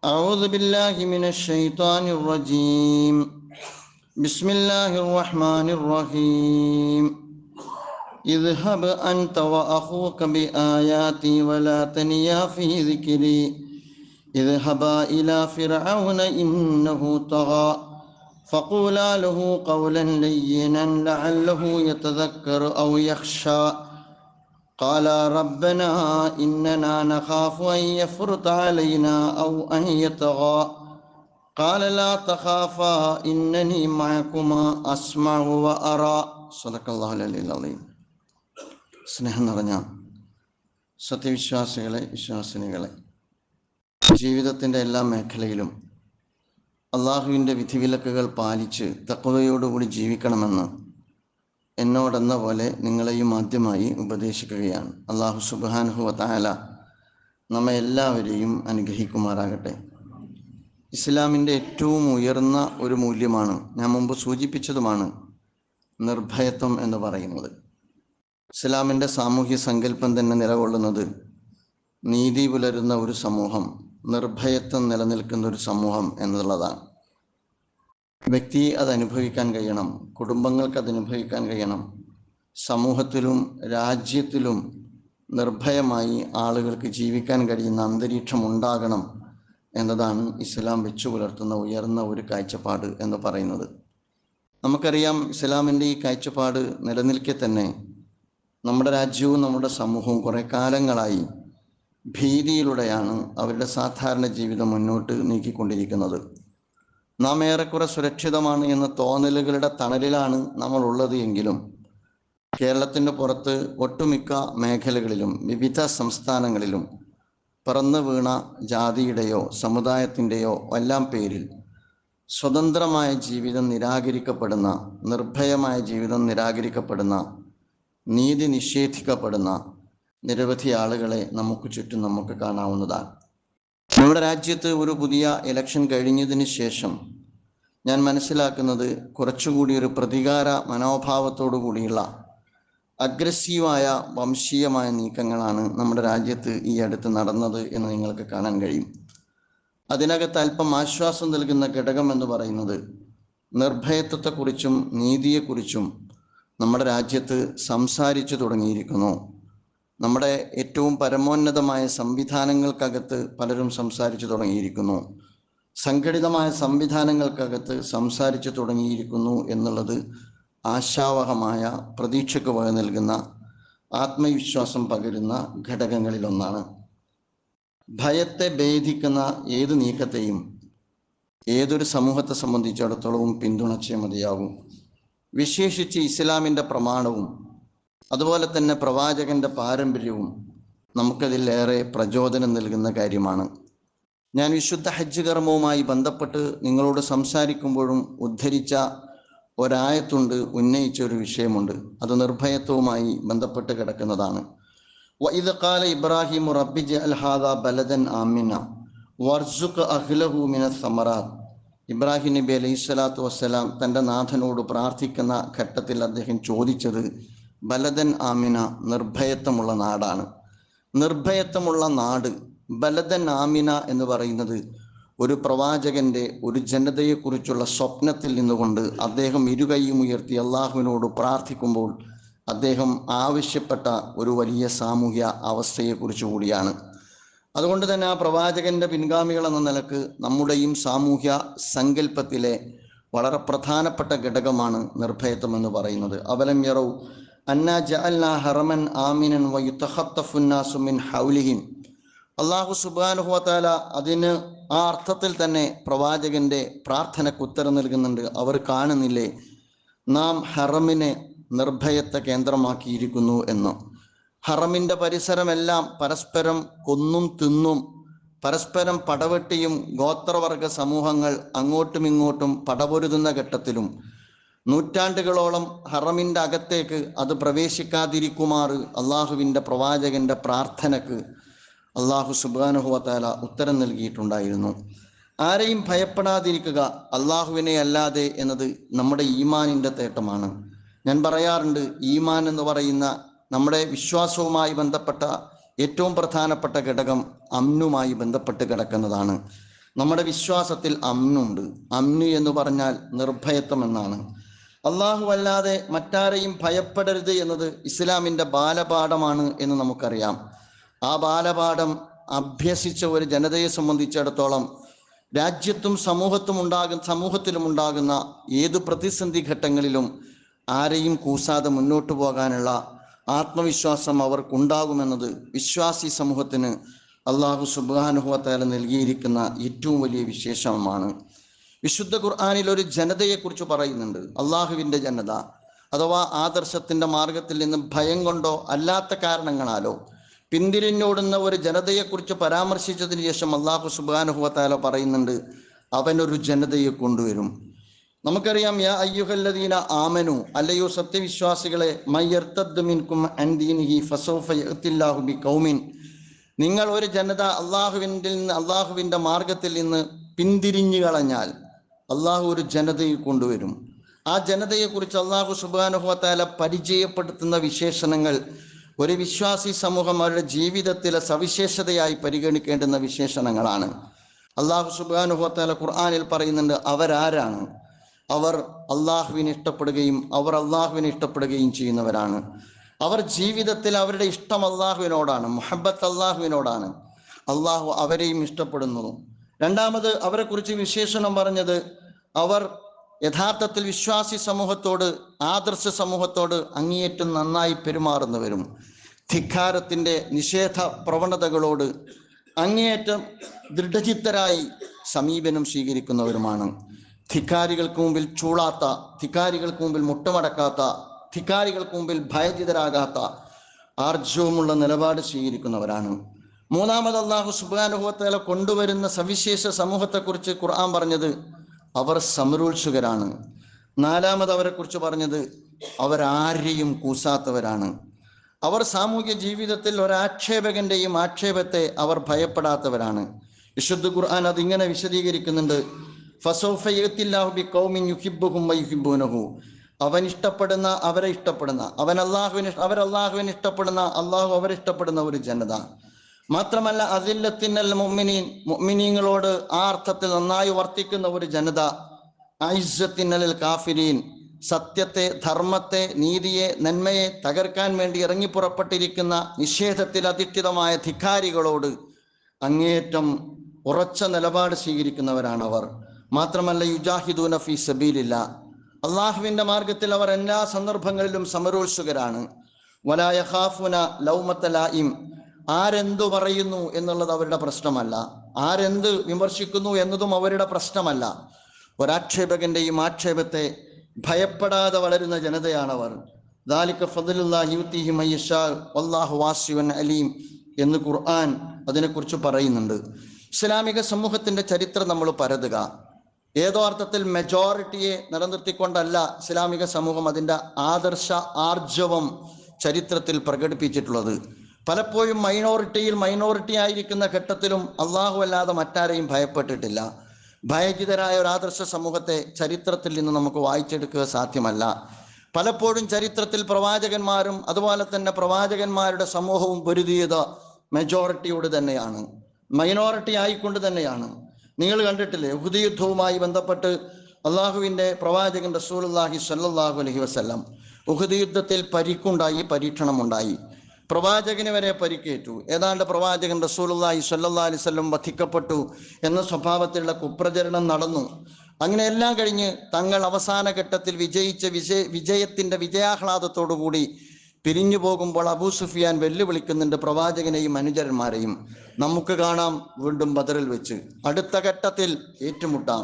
أعوذ بالله من الشيطان الرجيم. بسم الله الرحمن الرحيم. اذهب أنت وأخوك بآياتي ولا تنيا في ذكري اذهبا إلى فرعون إنه طغى فقولا له قولا لينا لعله يتذكر أو يخشى قال ربنا إننا نخاف أن يفرط علينا أو أن يطغى قال لا تخافا إنني معكما أسمع وأرى صدق الله العلي العظيم. സ്നേഹം നിറഞ്ഞ സത്യവിശ്വാസികളെ, വിശ്വാസിനികളെ, ജീവിതത്തിൻ്റെ എല്ലാ മേഖലയിലും അള്ളാഹുവിൻ്റെ വിധിവിലക്കുകൾ പാലിച്ച് തഖ്വയോടുകൂടി ജീവിക്കണമെന്ന് എന്നോടെന്ന പോലെ നിങ്ങളെയും ആദ്യമായി ഉപദേശിക്കുകയാണ്. അള്ളാഹു സുബ്ഹാനഹു വ തആല നമ്മെ എല്ലാവരെയും അനുഗ്രഹിക്കുമാറാകട്ടെ. ഇസ്ലാമിൻ്റെ ഏറ്റവും ഉയർന്ന ഒരു മൂല്യമാണ്, ഞാൻ മുമ്പ് സൂചിപ്പിച്ചതുമാണ്, നിർഭയത്വം എന്ന് പറയുന്നത്. ഇസ്ലാമിൻ്റെ സാമൂഹ്യ സങ്കല്പം തന്നെ നിലകൊള്ളുന്നത് നീതി പുലരുന്ന ഒരു സമൂഹം, നിർഭയത്വം നിലനിൽക്കുന്ന ഒരു സമൂഹം എന്നുള്ളതാണ്. വ്യക്തി അത് അനുഭവിക്കാൻ കഴിയണം, കുടുംബങ്ങൾക്ക് അത് അനുഭവിക്കാൻ കഴിയണം, സമൂഹത്തിലും രാജ്യത്തിലും നിർഭയമായി ആളുകൾക്ക് ജീവിക്കാൻ കഴിയുന്ന അന്തരീക്ഷം ഉണ്ടാകണം എന്നതാണ് ഇസ്ലാം വെച്ചു പുലർത്തുന്ന ഉയർന്ന ഒരു കാഴ്ചപ്പാട് എന്ന് പറയുന്നത്. നമുക്കറിയാം, ഇസ്ലാമിൻ്റെ ഈ കാഴ്ചപ്പാട് നിലനിൽക്കെ തന്നെ നമ്മുടെ രാജ്യവും നമ്മുടെ സമൂഹവും കുറേ കാലങ്ങളായി ഭീതിയിലൂടെയാണ് അവരുടെ സാധാരണ ജീവിതം മുന്നോട്ട് നീക്കിക്കൊണ്ടിരിക്കുന്നത്. നാം ഏറെക്കുറെ സുരക്ഷിതമാണ് എന്ന തോന്നലുകളുടെ തണലിലാണ് നമ്മൾ ഉള്ളത് എങ്കിലും കേരളത്തിൻ്റെ പുറത്ത് ഒട്ടുമിക്ക മേഖലകളിലും വിവിധ സംസ്ഥാനങ്ങളിലും പറന്നു വീണ ജാതിയുടെയോ സമുദായത്തിൻ്റെയോ എല്ലാം പേരിൽ സ്വതന്ത്രമായ ജീവിതം നിരാകരിക്കപ്പെടുന്ന, നിർഭയമായ ജീവിതം നിരാകരിക്കപ്പെടുന്ന, നീതി നിഷേധിക്കപ്പെടുന്ന നിരവധി ആളുകളെ നമുക്ക് ചുറ്റും നമുക്ക് കാണാവുന്നതാണ്. നമ്മുടെ രാജ്യത്ത് ഒരു പുതിയ ഇലക്ഷൻ കഴിഞ്ഞതിന് ശേഷം ഞാൻ മനസ്സിലാക്കുന്നത് കുറച്ചുകൂടി ഒരു പ്രതികാര മനോഭാവത്തോടു കൂടിയുള്ള അഗ്രസീവായ വംശീയമായ നീക്കങ്ങളാണ് നമ്മുടെ രാജ്യത്ത് ഈ അടുത്ത് നടന്നത് എന്ന് നിങ്ങൾക്ക് കാണാൻ കഴിയും. അതിനകത്ത് അല്പം ആശ്വാസം നൽകുന്ന ഘടകം എന്ന് പറയുന്നത് നിർഭയത്വത്തെക്കുറിച്ചും നീതിയെക്കുറിച്ചും നമ്മുടെ രാജ്യത്ത് സംസാരിച്ചു തുടങ്ങിയിരിക്കുന്നു. നമ്മുടെ ഏറ്റവും പരമോന്നതമായ സംവിധാനങ്ങൾക്കകത്ത് പലരും സംസാരിച്ചു തുടങ്ങിയിരിക്കുന്നു, സംഘടിതമായ സംവിധാനങ്ങൾക്കകത്ത് സംസാരിച്ചു തുടങ്ങിയിരിക്കുന്നു എന്നുള്ളത് ആശാവഹമായ, പ്രതീക്ഷയ്ക്ക് വക നൽകുന്ന, ആത്മവിശ്വാസം പകരുന്ന ഘടകങ്ങളിലൊന്നാണ്. ഭയത്തെ ഭേദിക്കുന്ന ഏത് നീക്കത്തെയും ഏതൊരു സമൂഹത്തെ സംബന്ധിച്ചിടത്തോളവും പിന്തുണച്ചേ മതിയാകും. വിശേഷിച്ച് ഇസ്ലാമിൻ്റെ പ്രമാണവും അതുപോലെ തന്നെ പ്രവാചകൻ്റെ പാരമ്പര്യവും നമുക്കതിലേറെ പ്രചോദനം നൽകുന്ന കാര്യമാണ്. ഞാൻ വിശുദ്ധ ഹജ്ജ് കർമ്മവുമായി ബന്ധപ്പെട്ട് നിങ്ങളോട് സംസാരിക്കുമ്പോഴും ഉദ്ധരിച്ച ഒരായത്തുണ്ട്, ഉന്നയിച്ച ഒരു വിഷയമുണ്ട്. അത് നിർഭയത്വവുമായി ബന്ധപ്പെട്ട് കിടക്കുന്നതാണ്. വഇദ് ഖാല ഇബ്രാഹിമു റബ്ബി ജഅൽ ഹാദാ ബലദൻ ആമിന വർസുഖ് അഹ്ലഹു മിനസ് സമറാത്ത്. ഇബ്രാഹിം നബി അലൈഹി സ്വലാത്തു വസ്സലാം തൻ്റെ നാഥനോട് പ്രാർത്ഥിക്കുന്ന ഘട്ടത്തിൽ അദ്ദേഹം ചോദിച്ചത് ബലദൻ ആമിന, നിർഭയത്വമുള്ള നാടാണ്. നിർഭയത്വമുള്ള നാട്, ബലദൻ ആമിന എന്ന് പറയുന്നത് ഒരു പ്രവാചകൻ്റെ ഒരു ജനതയെക്കുറിച്ചുള്ള സ്വപ്നത്തിൽ നിന്നുകൊണ്ട് അദ്ദേഹം ഇരുകൈയും ഉയർത്തി അള്ളാഹുവിനോട് പ്രാർത്ഥിക്കുമ്പോൾ അദ്ദേഹം ആവശ്യപ്പെട്ട ഒരു വലിയ സാമൂഹ്യ അവസ്ഥയെക്കുറിച്ച് കൂടിയാണ്. അതുകൊണ്ട് തന്നെ ആ പ്രവാചകൻ്റെ പിൻഗാമികൾ എന്ന നിലക്ക് നമ്മുടെയും സാമൂഹ്യ സങ്കല്പത്തിലെ വളരെ പ്രധാനപ്പെട്ട ഘടകമാണ് നിർഭയത്വം എന്ന് പറയുന്നത്. അവലം യറൗ അന്നാ ജഅൽനാ ഹറമൻ ആമിനൻ വയുതഖത്തഫുന്നാസു മിൻ ഹൗലിഹിം. അല്ലാഹു സുബ്ഹാനഹു വ തആല അതിന് ആ അർത്ഥത്തിൽ തന്നെ പ്രവാചകൻ്റെ പ്രാർത്ഥനയ്ക്ക് ഉത്തരം നൽകുന്നുണ്ട്. അവർ കാണുന്നില്ലേ നാം ഹറമിനെ നിർഭയത്വ കേന്ദ്രമാക്കിയിരിക്കുന്നു എന്ന്. ഹറമിൻ്റെ പരിസരമെല്ലാം പരസ്പരം കൊന്നും തിന്നും പരസ്പരം പടവെട്ടിയും ഗോത്രവർഗ സമൂഹങ്ങൾ അങ്ങോട്ടും ഇങ്ങോട്ടും പടപൊരുതുന്ന ഘട്ടത്തിലും നൂറ്റാണ്ടുകളോളം ഹറമിൻ്റെ അകത്തേക്ക് അത് പ്രവേശിക്കാതിരിക്കുമാറ് അള്ളാഹുവിൻ്റെ പ്രവാചകൻ്റെ പ്രാർത്ഥനയ്ക്ക് അള്ളാഹു സുബ്ഹാനഹു വ തആല ഉത്തരം നൽകിയിട്ടുണ്ടായിരുന്നു. ആരെയും ഭയപ്പെടാതിരിക്കുക അള്ളാഹുവിനെ അല്ലാതെ എന്നത് നമ്മുടെ ഈമാനിൻ്റെ തേട്ടമാണ്. ഞാൻ പറയാറുണ്ട്, ഈമാൻ എന്ന് പറയുന്ന നമ്മുടെ വിശ്വാസവുമായി ബന്ധപ്പെട്ട ഏറ്റവും പ്രധാനപ്പെട്ട ഘടകം അമ്നുമായി ബന്ധപ്പെട്ട് കിടക്കുന്നതാണ്. നമ്മുടെ വിശ്വാസത്തിൽ അമ്നുണ്ട്. അമ്ന് എന്ന് പറഞ്ഞാൽ നിർഭയത്വം എന്നാണ്. അള്ളാഹു അല്ലാതെ മറ്റാരെയും ഭയപ്പെടരുത് എന്നത് ഇസ്ലാമിൻ്റെ ബാലപാഠമാണ് എന്ന് നമുക്കറിയാം. ആ ബാലപാഠം അഭ്യസിച്ച ഒരു ജനതയെ സംബന്ധിച്ചിടത്തോളം രാജ്യത്തും സമൂഹത്തിലും ഉണ്ടാകുന്ന ഏത് പ്രതിസന്ധി ഘട്ടങ്ങളിലും ആരെയും കൂസാതെ മുന്നോട്ട് പോകാനുള്ള ആത്മവിശ്വാസം അവർക്കുണ്ടാകുമെന്നത് വിശ്വാസി സമൂഹത്തിന് അള്ളാഹു സുബ്ഹാനഹു വ തആല നൽകിയിരിക്കുന്ന ഏറ്റവും വലിയ വിശേഷമാണ്. വിശുദ്ധ ഖുർആനിൽ ഒരു ജനതയെക്കുറിച്ച് പറയുന്നുണ്ട്, അള്ളാഹുവിൻ്റെ ജനത അഥവാ ആദർശത്തിൻ്റെ മാർഗത്തിൽ നിന്ന് ഭയം കൊണ്ടോ അല്ലാത്ത കാരണങ്ങളാലോ പിന്തിരിഞ്ഞോടുന്ന ഒരു ജനതയെക്കുറിച്ച് പരാമർശിച്ചതിന് ശേഷം അള്ളാഹു സുബ്ഹാനഹു വ തആല പറയുന്നുണ്ട്, അവനൊരു ജനതയെ കൊണ്ടുവരും. നമുക്കറിയാം, യാ അയ്യുഹല്ലദീന ആമനു, അല്ലയോ സത്യവിശ്വാസികളെ, മയ്യർതദ്ദു മിൻകും അൻ ദീനിഹി ഫസൗഫ യഅ്തില്ലാഹു ബിഖൗമിൻ, നിങ്ങൾ ഒരു ജനത അള്ളാഹുവിൻ്റെ മാർഗത്തിൽ നിന്ന് പിന്തിരിഞ്ഞു കളഞ്ഞാൽ അള്ളാഹു ഒരു ജനതയെ കൊണ്ടുവരും. ആ ജനതയെക്കുറിച്ച് അള്ളാഹു സുബ്ഹാനഹു വ തആല പരിചയപ്പെടുത്തുന്ന വിശേഷണങ്ങൾ ഒരു വിശ്വാസി സമൂഹം അവരുടെ ജീവിതത്തിലെ സവിശേഷതയായി പരിഗണിക്കേണ്ടുന്ന വിശേഷണങ്ങളാണ്. അള്ളാഹു സുബ്ഹാനഹു വ തആല ഖുർആനിൽ പറയുന്നുണ്ട്, അവരാരാണ്? അവർ അള്ളാഹുവിനെ ഇഷ്ടപ്പെടുകയും ചെയ്യുന്നവരാണ്. അവർ ജീവിതത്തിൽ അവരുടെ ഇഷ്ടം അള്ളാഹുവിനോടാണ്, മുഹബ്ബത്ത് അള്ളാഹുവിനോടാണ്. അള്ളാഹു അവരെയും ഇഷ്ടപ്പെടുന്നു. രണ്ടാമത് അവരെക്കുറിച്ച് വിശേഷണം പറഞ്ഞത്, അവർ യഥാർത്ഥത്തിൽ വിശ്വാസി സമൂഹത്തോട്, ആദർശ സമൂഹത്തോട് അങ്ങേയറ്റം നന്നായി പെരുമാറുന്നവരും ധിക്കാരത്തിൻ്റെ നിഷേധ പ്രവണതകളോട് അങ്ങേയറ്റം ദൃഢചിത്തരായി സമീപനം സ്വീകരിക്കുന്നവരുമാണ്. ധിക്കാരികൾക്ക് മുമ്പിൽ ചൂളാത്ത, ധിക്കാരികൾക്ക് മുമ്പിൽ മുട്ടുമടക്കാത്ത, ധിക്കാരികൾക്ക് മുമ്പിൽ ഭയചിതരാകാത്ത ആർജവമുള്ള നിലപാട് സ്വീകരിക്കുന്നവരാണ്. മൂന്നാമത് അല്ലാഹു സുബ്ഹാനഹു വ തആല കൊണ്ടുവരുന്ന സവിശേഷ സമൂഹത്തെക്കുറിച്ച് ഖുർആൻ പറഞ്ഞത്, അവർ സമരോത്സുകരാണ്. നാലാമത് അവരെക്കുറിച്ച് പറഞ്ഞത്, അവരാരെയും കൂസാത്തവരാണ്. അവർ സാമൂഹ്യ ജീവിതത്തിൽ ഒരാക്ഷേപകന്റെയും ആക്ഷേപത്തെ അവർ ഭയപ്പെടാത്തവരാണ്. വിശുദ്ധ ഖുർആൻ അതിങ്ങനെ വിശദീകരിക്കുന്നുണ്ട്, ഫസൗഫ യഅ്തില്ലാഹു ബിഖൗമിൻ യുഹിബ്ബുഹും വയുഹിബ്ബൂനഹു, അവൻ ഇഷ്ടപ്പെടുന്ന, അവരെ ഇഷ്ടപ്പെടുന്ന, അവരല്ലാഹുവിനെ ഇഷ്ടപ്പെടുന്ന, അള്ളാഹു അവരെ ഇഷ്ടപ്പെടുന്ന ഒരു ജനത. മാത്രമല്ല, അസില്ലത്തിനൽ മുഅ്മിനീൻ, മുഅ്മിനീങ്ങളോട് ആ അർത്ഥത്തിൽ നന്നായി വർത്തിക്കുന്ന ഒരു ജനത. അഇസ്സത്തിനൽ കാഫിരീൻ, സത്യത്തെ, ധർമ്മത്തെ, നീതിയെ, നന്മയെ തകർക്കാൻ വേണ്ടി ഇറങ്ങിപ്പുറപ്പെട്ടിരിക്കുന്ന നിഷേധത്തിൽ അധിഷ്ഠിതമായ ധിക്കാരികളോട് അങ്ങേയറ്റം ഉറച്ച നിലപാട് സ്വീകരിക്കുന്നവരാണ് അവർ. മാത്രമല്ല, യുജാഹിദൂന ഫീ സബീലില്ലാ, അള്ളാഹുവിൻ്റെ മാർഗത്തിൽ അവർ എല്ലാ സന്ദർഭങ്ങളിലും സമരോത്സുകരാണ്. വലാ യഖാഫുന ലൗമത ലായിം, ആരെന്തു പറയുന്നു എന്നുള്ളത് അവരുടെ പ്രശ്നമല്ല, ആരെന്ത് വിമർശിക്കുന്നു എന്നതും അവരുടെ പ്രശ്നമല്ല. ഒരാക്ഷേപകന്റെയും ആക്ഷേപത്തെ ഭയപ്പെടാതെ വളരുന്ന ജനതയാണവർ. ദാലിക ഫദ്ലുല്ലാഹി യുതീഹി മയ്യശാ വല്ലാഹു വാസിഉൻ അലീം എന്ന് ഖുർആൻ അതിനെക്കുറിച്ച് പറയുന്നുണ്ട്. ഇസ്ലാമിക സമൂഹത്തിൻ്റെ ചരിത്രം നമ്മൾ പരതുക, ഏതോ അർത്ഥത്തിൽ മെജോറിറ്റിയെ നിലനിർത്തിക്കൊണ്ടല്ല ഇസ്ലാമിക സമൂഹം അതിൻ്റെ ആദർശ ആർജവം ചരിത്രത്തിൽ പ്രകടിപ്പിച്ചിട്ടുള്ളത്. പലപ്പോഴും മൈനോറിറ്റി ആയിരിക്കുന്ന ഘട്ടത്തിലും അള്ളാഹു അല്ലാതെ മറ്റാരെയും ഭയപ്പെട്ടിട്ടില്ല. ഭയചിതരായ ഒരു ആദർശ സമൂഹത്തെ ചരിത്രത്തിൽ നിന്ന് നമുക്ക് വായിച്ചെടുക്കുക സാധ്യമല്ല. പലപ്പോഴും ചരിത്രത്തിൽ പ്രവാചകന്മാരും അതുപോലെ തന്നെ പ്രവാചകന്മാരുടെ സമൂഹവും പൊരുതിയത് മെജോറിറ്റിയോട് തന്നെയാണ്, മൈനോറിറ്റി ആയിക്കൊണ്ട് തന്നെയാണ്. നിങ്ങൾ കണ്ടിട്ടില്ലേ, ഉഹദ് യുദ്ധവുമായി ബന്ധപ്പെട്ട് അള്ളാഹുവിൻ്റെ പ്രവാചകൻ റസൂലുള്ളാഹി സ്വല്ലല്ലാഹു അലൈഹി വസല്ലം ഉഹദ് യുദ്ധത്തിൽ പരിക്കുണ്ടായി, പരീക്ഷണമുണ്ടായി, പ്രവാചകന് വരെ പരിക്കേറ്റു. ഏതാണ്ട് പ്രവാചകൻ റസൂലുള്ളാഹി സ്വല്ലല്ലാഹു അലൈഹി വസല്ലം വധിക്കപ്പെട്ടു എന്ന സ്വഭാവത്തിലുള്ള കുപ്രചരണം നടന്നു. അങ്ങനെ എല്ലാം കഴിഞ്ഞ് തങ്ങൾ അവസാന ഘട്ടത്തിൽ വിജയത്തിൻ്റെ വിജയാഹ്ലാദത്തോടുകൂടി പിരിഞ്ഞു പോകുമ്പോൾ അബൂ സുഫിയാൻ വെല്ലുവിളിക്കുന്നുണ്ട് പ്രവാചകനെയും അനുചരന്മാരെയും. നമുക്ക് കാണാം വീണ്ടും ബദറിൽ വെച്ച്, അടുത്ത ഘട്ടത്തിൽ ഏറ്റുമുട്ടാം.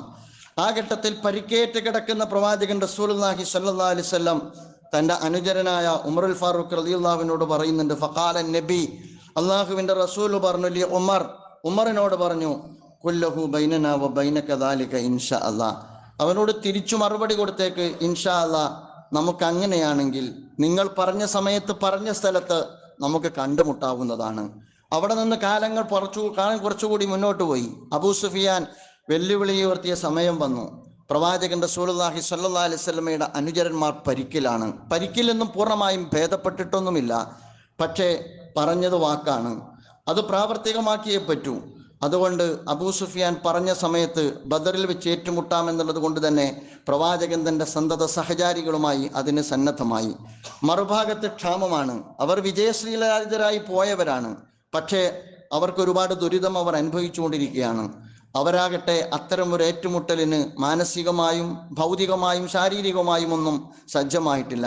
ആ ഘട്ടത്തിൽ പരിക്കേറ്റ് കിടക്കുന്ന പ്രവാചകൻ റസൂലുള്ളാഹി സ്വല്ലല്ലാഹു അലൈഹി വസല്ലം തൻ്റെ അനുചരനായ ഉമറുൽ ഫാറൂഖ് റളിയല്ലാഹുവിനോട് പറയുന്നുണ്ട്, ഫഖാല നബി, അള്ളാഹുവിൻ്റെ റസൂൽ പറഞ്ഞു, ലി ഉമറിനോട് പറഞ്ഞു, കുല്ലഹു ബൈനനാ വ ബൈനക ദാലിക ഇൻഷാ അല്ലാഹ്, അവനോട് തിരിച്ചു മറുപടി കൊടുത്തേക്ക്, ഇൻഷാ അല്ലാഹ്, നമുക്ക് അങ്ങനെയാണെങ്കിൽ നിങ്ങൾ പറഞ്ഞ സമയത്ത് പറഞ്ഞ സ്ഥലത്ത് നമുക്ക് കണ്ടുമുട്ടാവുന്നതാണ്. അവിടെ നിന്ന് കാലം കുറച്ചുകൂടി മുന്നോട്ട് പോയി. അബൂ സുഫിയാൻ വെല്ലുവിളി ഉയർത്തിയ സമയം വന്നു. പ്രവാചകൻ റസൂലുള്ളാഹി സ്വല്ലല്ലാഹു അലൈഹി വസല്ലമയുടെ അനുചരന്മാർ പരിക്കിലാണ്. പരിക്കിലൊന്നും പൂർണ്ണമായും ഭേദപ്പെട്ടിട്ടൊന്നുമില്ല, പക്ഷേ പറഞ്ഞത് വാക്കാണ്, അത് പ്രാവർത്തികമാക്കിയേ പറ്റൂ. അതുകൊണ്ട് അബൂ സുഫിയാൻ പറഞ്ഞ സമയത്ത് ബദറിൽ വെച്ച് ഏറ്റുമുട്ടാമെന്നുള്ളത് കൊണ്ട് തന്നെ പ്രവാചകൻ തൻ്റെ സന്തത സഹചാരികളുമായി അതിന് സന്നദ്ധമായി. മറുഭാഗത്ത് ക്ഷാമമാണ്. അവർ വിജയശ്രീലാളിതരായി പോയവരാണ്. പക്ഷേ അവർക്ക് ഒരുപാട് ദുരിതം അവർ അനുഭവിച്ചുകൊണ്ടിരിക്കുകയാണ്. അവരാകട്ടെ അത്തരമൊരു ഏറ്റുമുട്ടലിന് മാനസികമായും ഭൗതികമായും ശാരീരികമായും ഒന്നും സജ്ജമായിട്ടില്ല.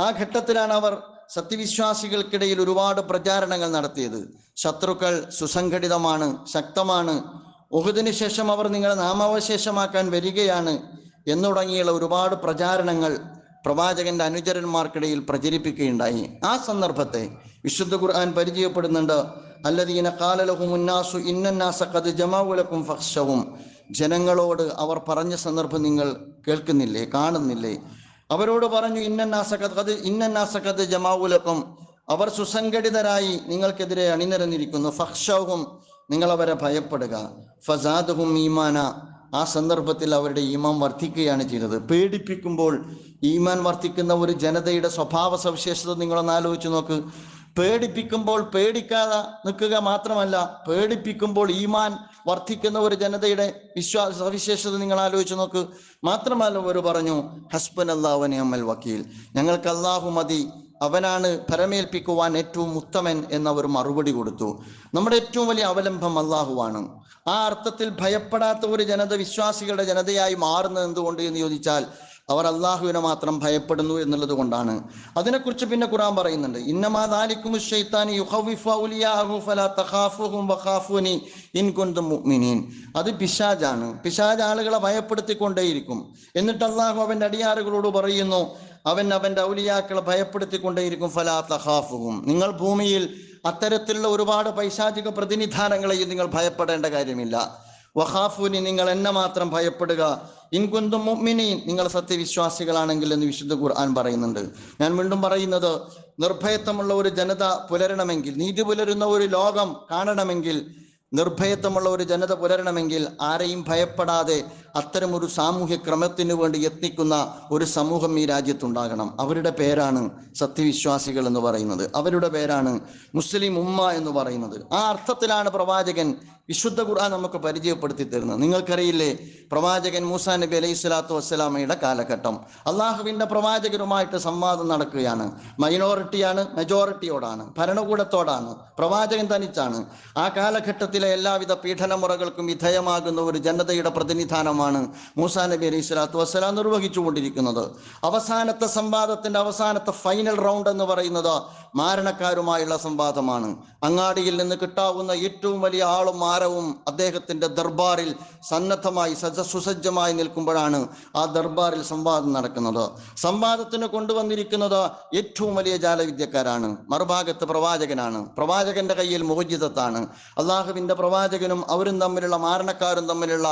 ആ ഘട്ടത്തിലാണ് അവർ സത്യവിശ്വാസികൾക്കിടയിൽ ഒരുപാട് പ്രചാരണങ്ങൾ നടത്തിയത്. ശത്രുക്കൾ സുസംഘടിതമാണ്, ശക്തമാണ്, ഉഹുദിന് ശേഷം അവർ നിങ്ങളെ നാമാവശേഷമാക്കാൻ വരികയാണ് എന്നു തുടങ്ങിയുള്ള ഒരുപാട് പ്രചാരണങ്ങൾ പ്രവാചകന്റെ അനുചരന്മാർക്കിടയിൽ പ്രചരിപ്പിക്കുകയുണ്ടായി. ആ സന്ദർഭത്തെ വിശുദ്ധ ഖുർആൻ പരിചയപ്പെടുന്നുണ്ട്. അല്ലദീന ഖാല ലഹുമുന്നാസു ഇന്നന്നാസ ഖദ് ജമഉ ലക്കും ഫഖ്ശവും. ജനങ്ങളോട് അവർ പറഞ്ഞ സന്ദർഭം നിങ്ങൾ കേൾക്കുന്നില്ലേ, കാണുന്നില്ലേ? അവരോട് പറഞ്ഞു ഇന്നന്നാസ ഖദ് ജമഉ ലക്കും, അവർ സുസംഘടിതരായി നിങ്ങൾക്കെതിരെ അണിനിരന്നിരിക്കുന്നു. ഫഖ്ശവും, നിങ്ങൾ അവരെ ഭയപ്പെടുക. ഫസാദുഹും ഈമാന, ആ സന്ദർഭത്തിൽ അവരുടെ ഈമാൻ വർദ്ധിക്കുകയാണ് ചെയ്തത്. പേടിപ്പിക്കുമ്പോൾ ഈമാൻ വർദ്ധിക്കുന്ന ഒരു ജനതയുടെ സ്വഭാവ സവിശേഷത നിങ്ങളൊന്ന് ആലോചിച്ച് നോക്ക്. പേടിപ്പിക്കുമ്പോൾ പേടിക്കാതെ നിൽക്കുക മാത്രമല്ല, പേടിപ്പിക്കുമ്പോൾ ഈമാൻ വർദ്ധിക്കുന്ന ഒരു ജനതയുടെ വിശ്വാസ സവിശേഷത നിങ്ങൾ ആലോചിച്ച് നോക്ക്. മാത്രമല്ല അവർ പറഞ്ഞു ഹസ്ബനല്ലാഹു വ നിഅമൽ വക്കീൽ, ഞങ്ങൾക്ക് അല്ലാഹു മതി, അവനാണ് പരമേൽപ്പിക്കുവാൻ ഏറ്റവും ഉത്തമൻ എന്നവർ മറുപടി കൊടുത്തു. നമ്മുടെ ഏറ്റവും വലിയ അവലംബം അല്ലാഹുവാണ്. ആ അർത്ഥത്തിൽ ഭയപ്പെടാത്ത ഒരു ജനത വിശ്വാസികളുടെ ജനതയായി മാറുന്നത് എന്തുകൊണ്ട് എന്ന് ചോദിച്ചാൽ അവർ അള്ളാഹുവിനെ മാത്രം ഭയപ്പെടുന്നു എന്നുള്ളത് കൊണ്ടാണ്. അതിനെക്കുറിച്ച് പിന്നെ ഖുർആൻ പറയുന്നുണ്ട്, ഇന്നമാ ദാലികുമു ശൈത്താനു യുഖവ്വിഫു ഔലിയാഹു ഫലാ തഖാഫുഹും വഖാഫൂനി ഇൻ കുൻതും മുഅ്മിനീൻ. അത് പിശാചാണ്. പിശാച് ആളുകളെ ഭയപ്പെടുത്തിക്കൊണ്ടേയിരിക്കും. എന്നിട്ട് അള്ളാഹു അവൻ്റെ അടിയാറുകളോട് പറയുന്നു, അവൻ അവൻ്റെ ഔലിയാക്കളെ ഭയപ്പെടുത്തിക്കൊണ്ടേയിരിക്കും. ഫലാ തഖാഫുഹും, നിങ്ങൾ ഭൂമിയിൽ അത്തരത്തിലുള്ള ഒരുപാട് പൈശാചിക പ്രതിനിധാനങ്ങളെയും നിങ്ങൾ ഭയപ്പെടേണ്ട കാര്യമില്ല. വഖാഫൂനി, നിങ്ങൾ എന്നെ മാത്രം ഭയപ്പെടുക. ഇൻ കുന്തും മുഅ്മിനീൻ, നിങ്ങൾ സത്യവിശ്വാസികളാണെങ്കിൽ എന്ന് വിശുദ്ധ ഖുർആൻ പറയുന്നുണ്ട്. ഞാൻ വീണ്ടും പറയുന്നത്, നിർഭയത്വമുള്ള ഒരു ജനത പുലരണമെങ്കിൽ, നീതി പുലരുന്ന ഒരു ലോകം കാണണമെങ്കിൽ, നിർഭയത്വമുള്ള ഒരു ജനത പുലരണമെങ്കിൽ ആരെയും ഭയപ്പെടാതെ അത്തരമൊരു സാമൂഹ്യ ക്രമത്തിന് വേണ്ടി യത്നിക്കുന്ന ഒരു സമൂഹം ഈ രാജ്യത്തുണ്ടാകണം. അവരുടെ പേരാണ് സത്യവിശ്വാസികൾ എന്ന് പറയുന്നത്. അവരുടെ പേരാണ് മുസ്ലിം ഉമ്മ എന്ന് പറയുന്നത്. ആ അർത്ഥത്തിലാണ് പ്രവാചകൻ വിശുദ്ധ ഖുർആൻ നമുക്ക് പരിചയപ്പെടുത്തി തരുന്നത്. നിങ്ങൾക്കറിയില്ലേ, പ്രവാചകൻ മൂസാ നബി അലൈഹി സ്വലാത്തു വസ്സലാമയുടെ കാലഘട്ടം അള്ളാഹുവിൻ്റെ പ്രവാചകരുമായിട്ട് സംവാദം നടക്കുകയാണ്. മൈനോറിറ്റിയാണ്, മെജോറിറ്റിയോടാണ്, ഭരണകൂടത്തോടാണ്. പ്രവാചകൻ തനിച്ചാണ്. ആ കാലഘട്ടത്തിലെ എല്ലാവിധ പീഡനമുറകൾക്കും വിധേയമാകുന്ന ഒരു ജനതയുടെ പ്രതിനിധാനമാണ് മൂസാ നബി അലൈഹി സ്വലാത്തു വസ്സലാം നിർവഹിച്ചുകൊണ്ടിരിക്കുന്നത്. അവസാനത്തെ സംവാദത്തിന്റെ അവസാനത്തെ ഫൈനൽ റൗണ്ട് എന്ന് പറയുന്നത് മാരണക്കാരുമായുള്ള സംവാദമാണ്. അങ്ങാടിയിൽ നിന്ന് കിട്ടാവുന്ന ഏറ്റവും വലിയ ആളും മാരവും അദ്ദേഹത്തിന്റെ ദർബാറിൽ സന്നദ്ധമായി സുസജ്ജമായി നിൽക്കുമ്പോഴാണ് ആ ദർബാറിൽ സംവാദം നടക്കുന്നത്. സംവാദത്തിന് കൊണ്ടുവന്നിരിക്കുന്നത് ഏറ്റവും വലിയ ജാലവിദ്യക്കാരാണ്. മറുഭാഗത്ത് പ്രവാചകനാണ്. പ്രവാചകന്റെ കയ്യിൽ മുഅ്ജിസത്താണ്. അള്ളാഹുവിന്റെ പ്രവാചകനും അവരും തമ്മിലുള്ള മാരണക്കാരും തമ്മിലുള്ള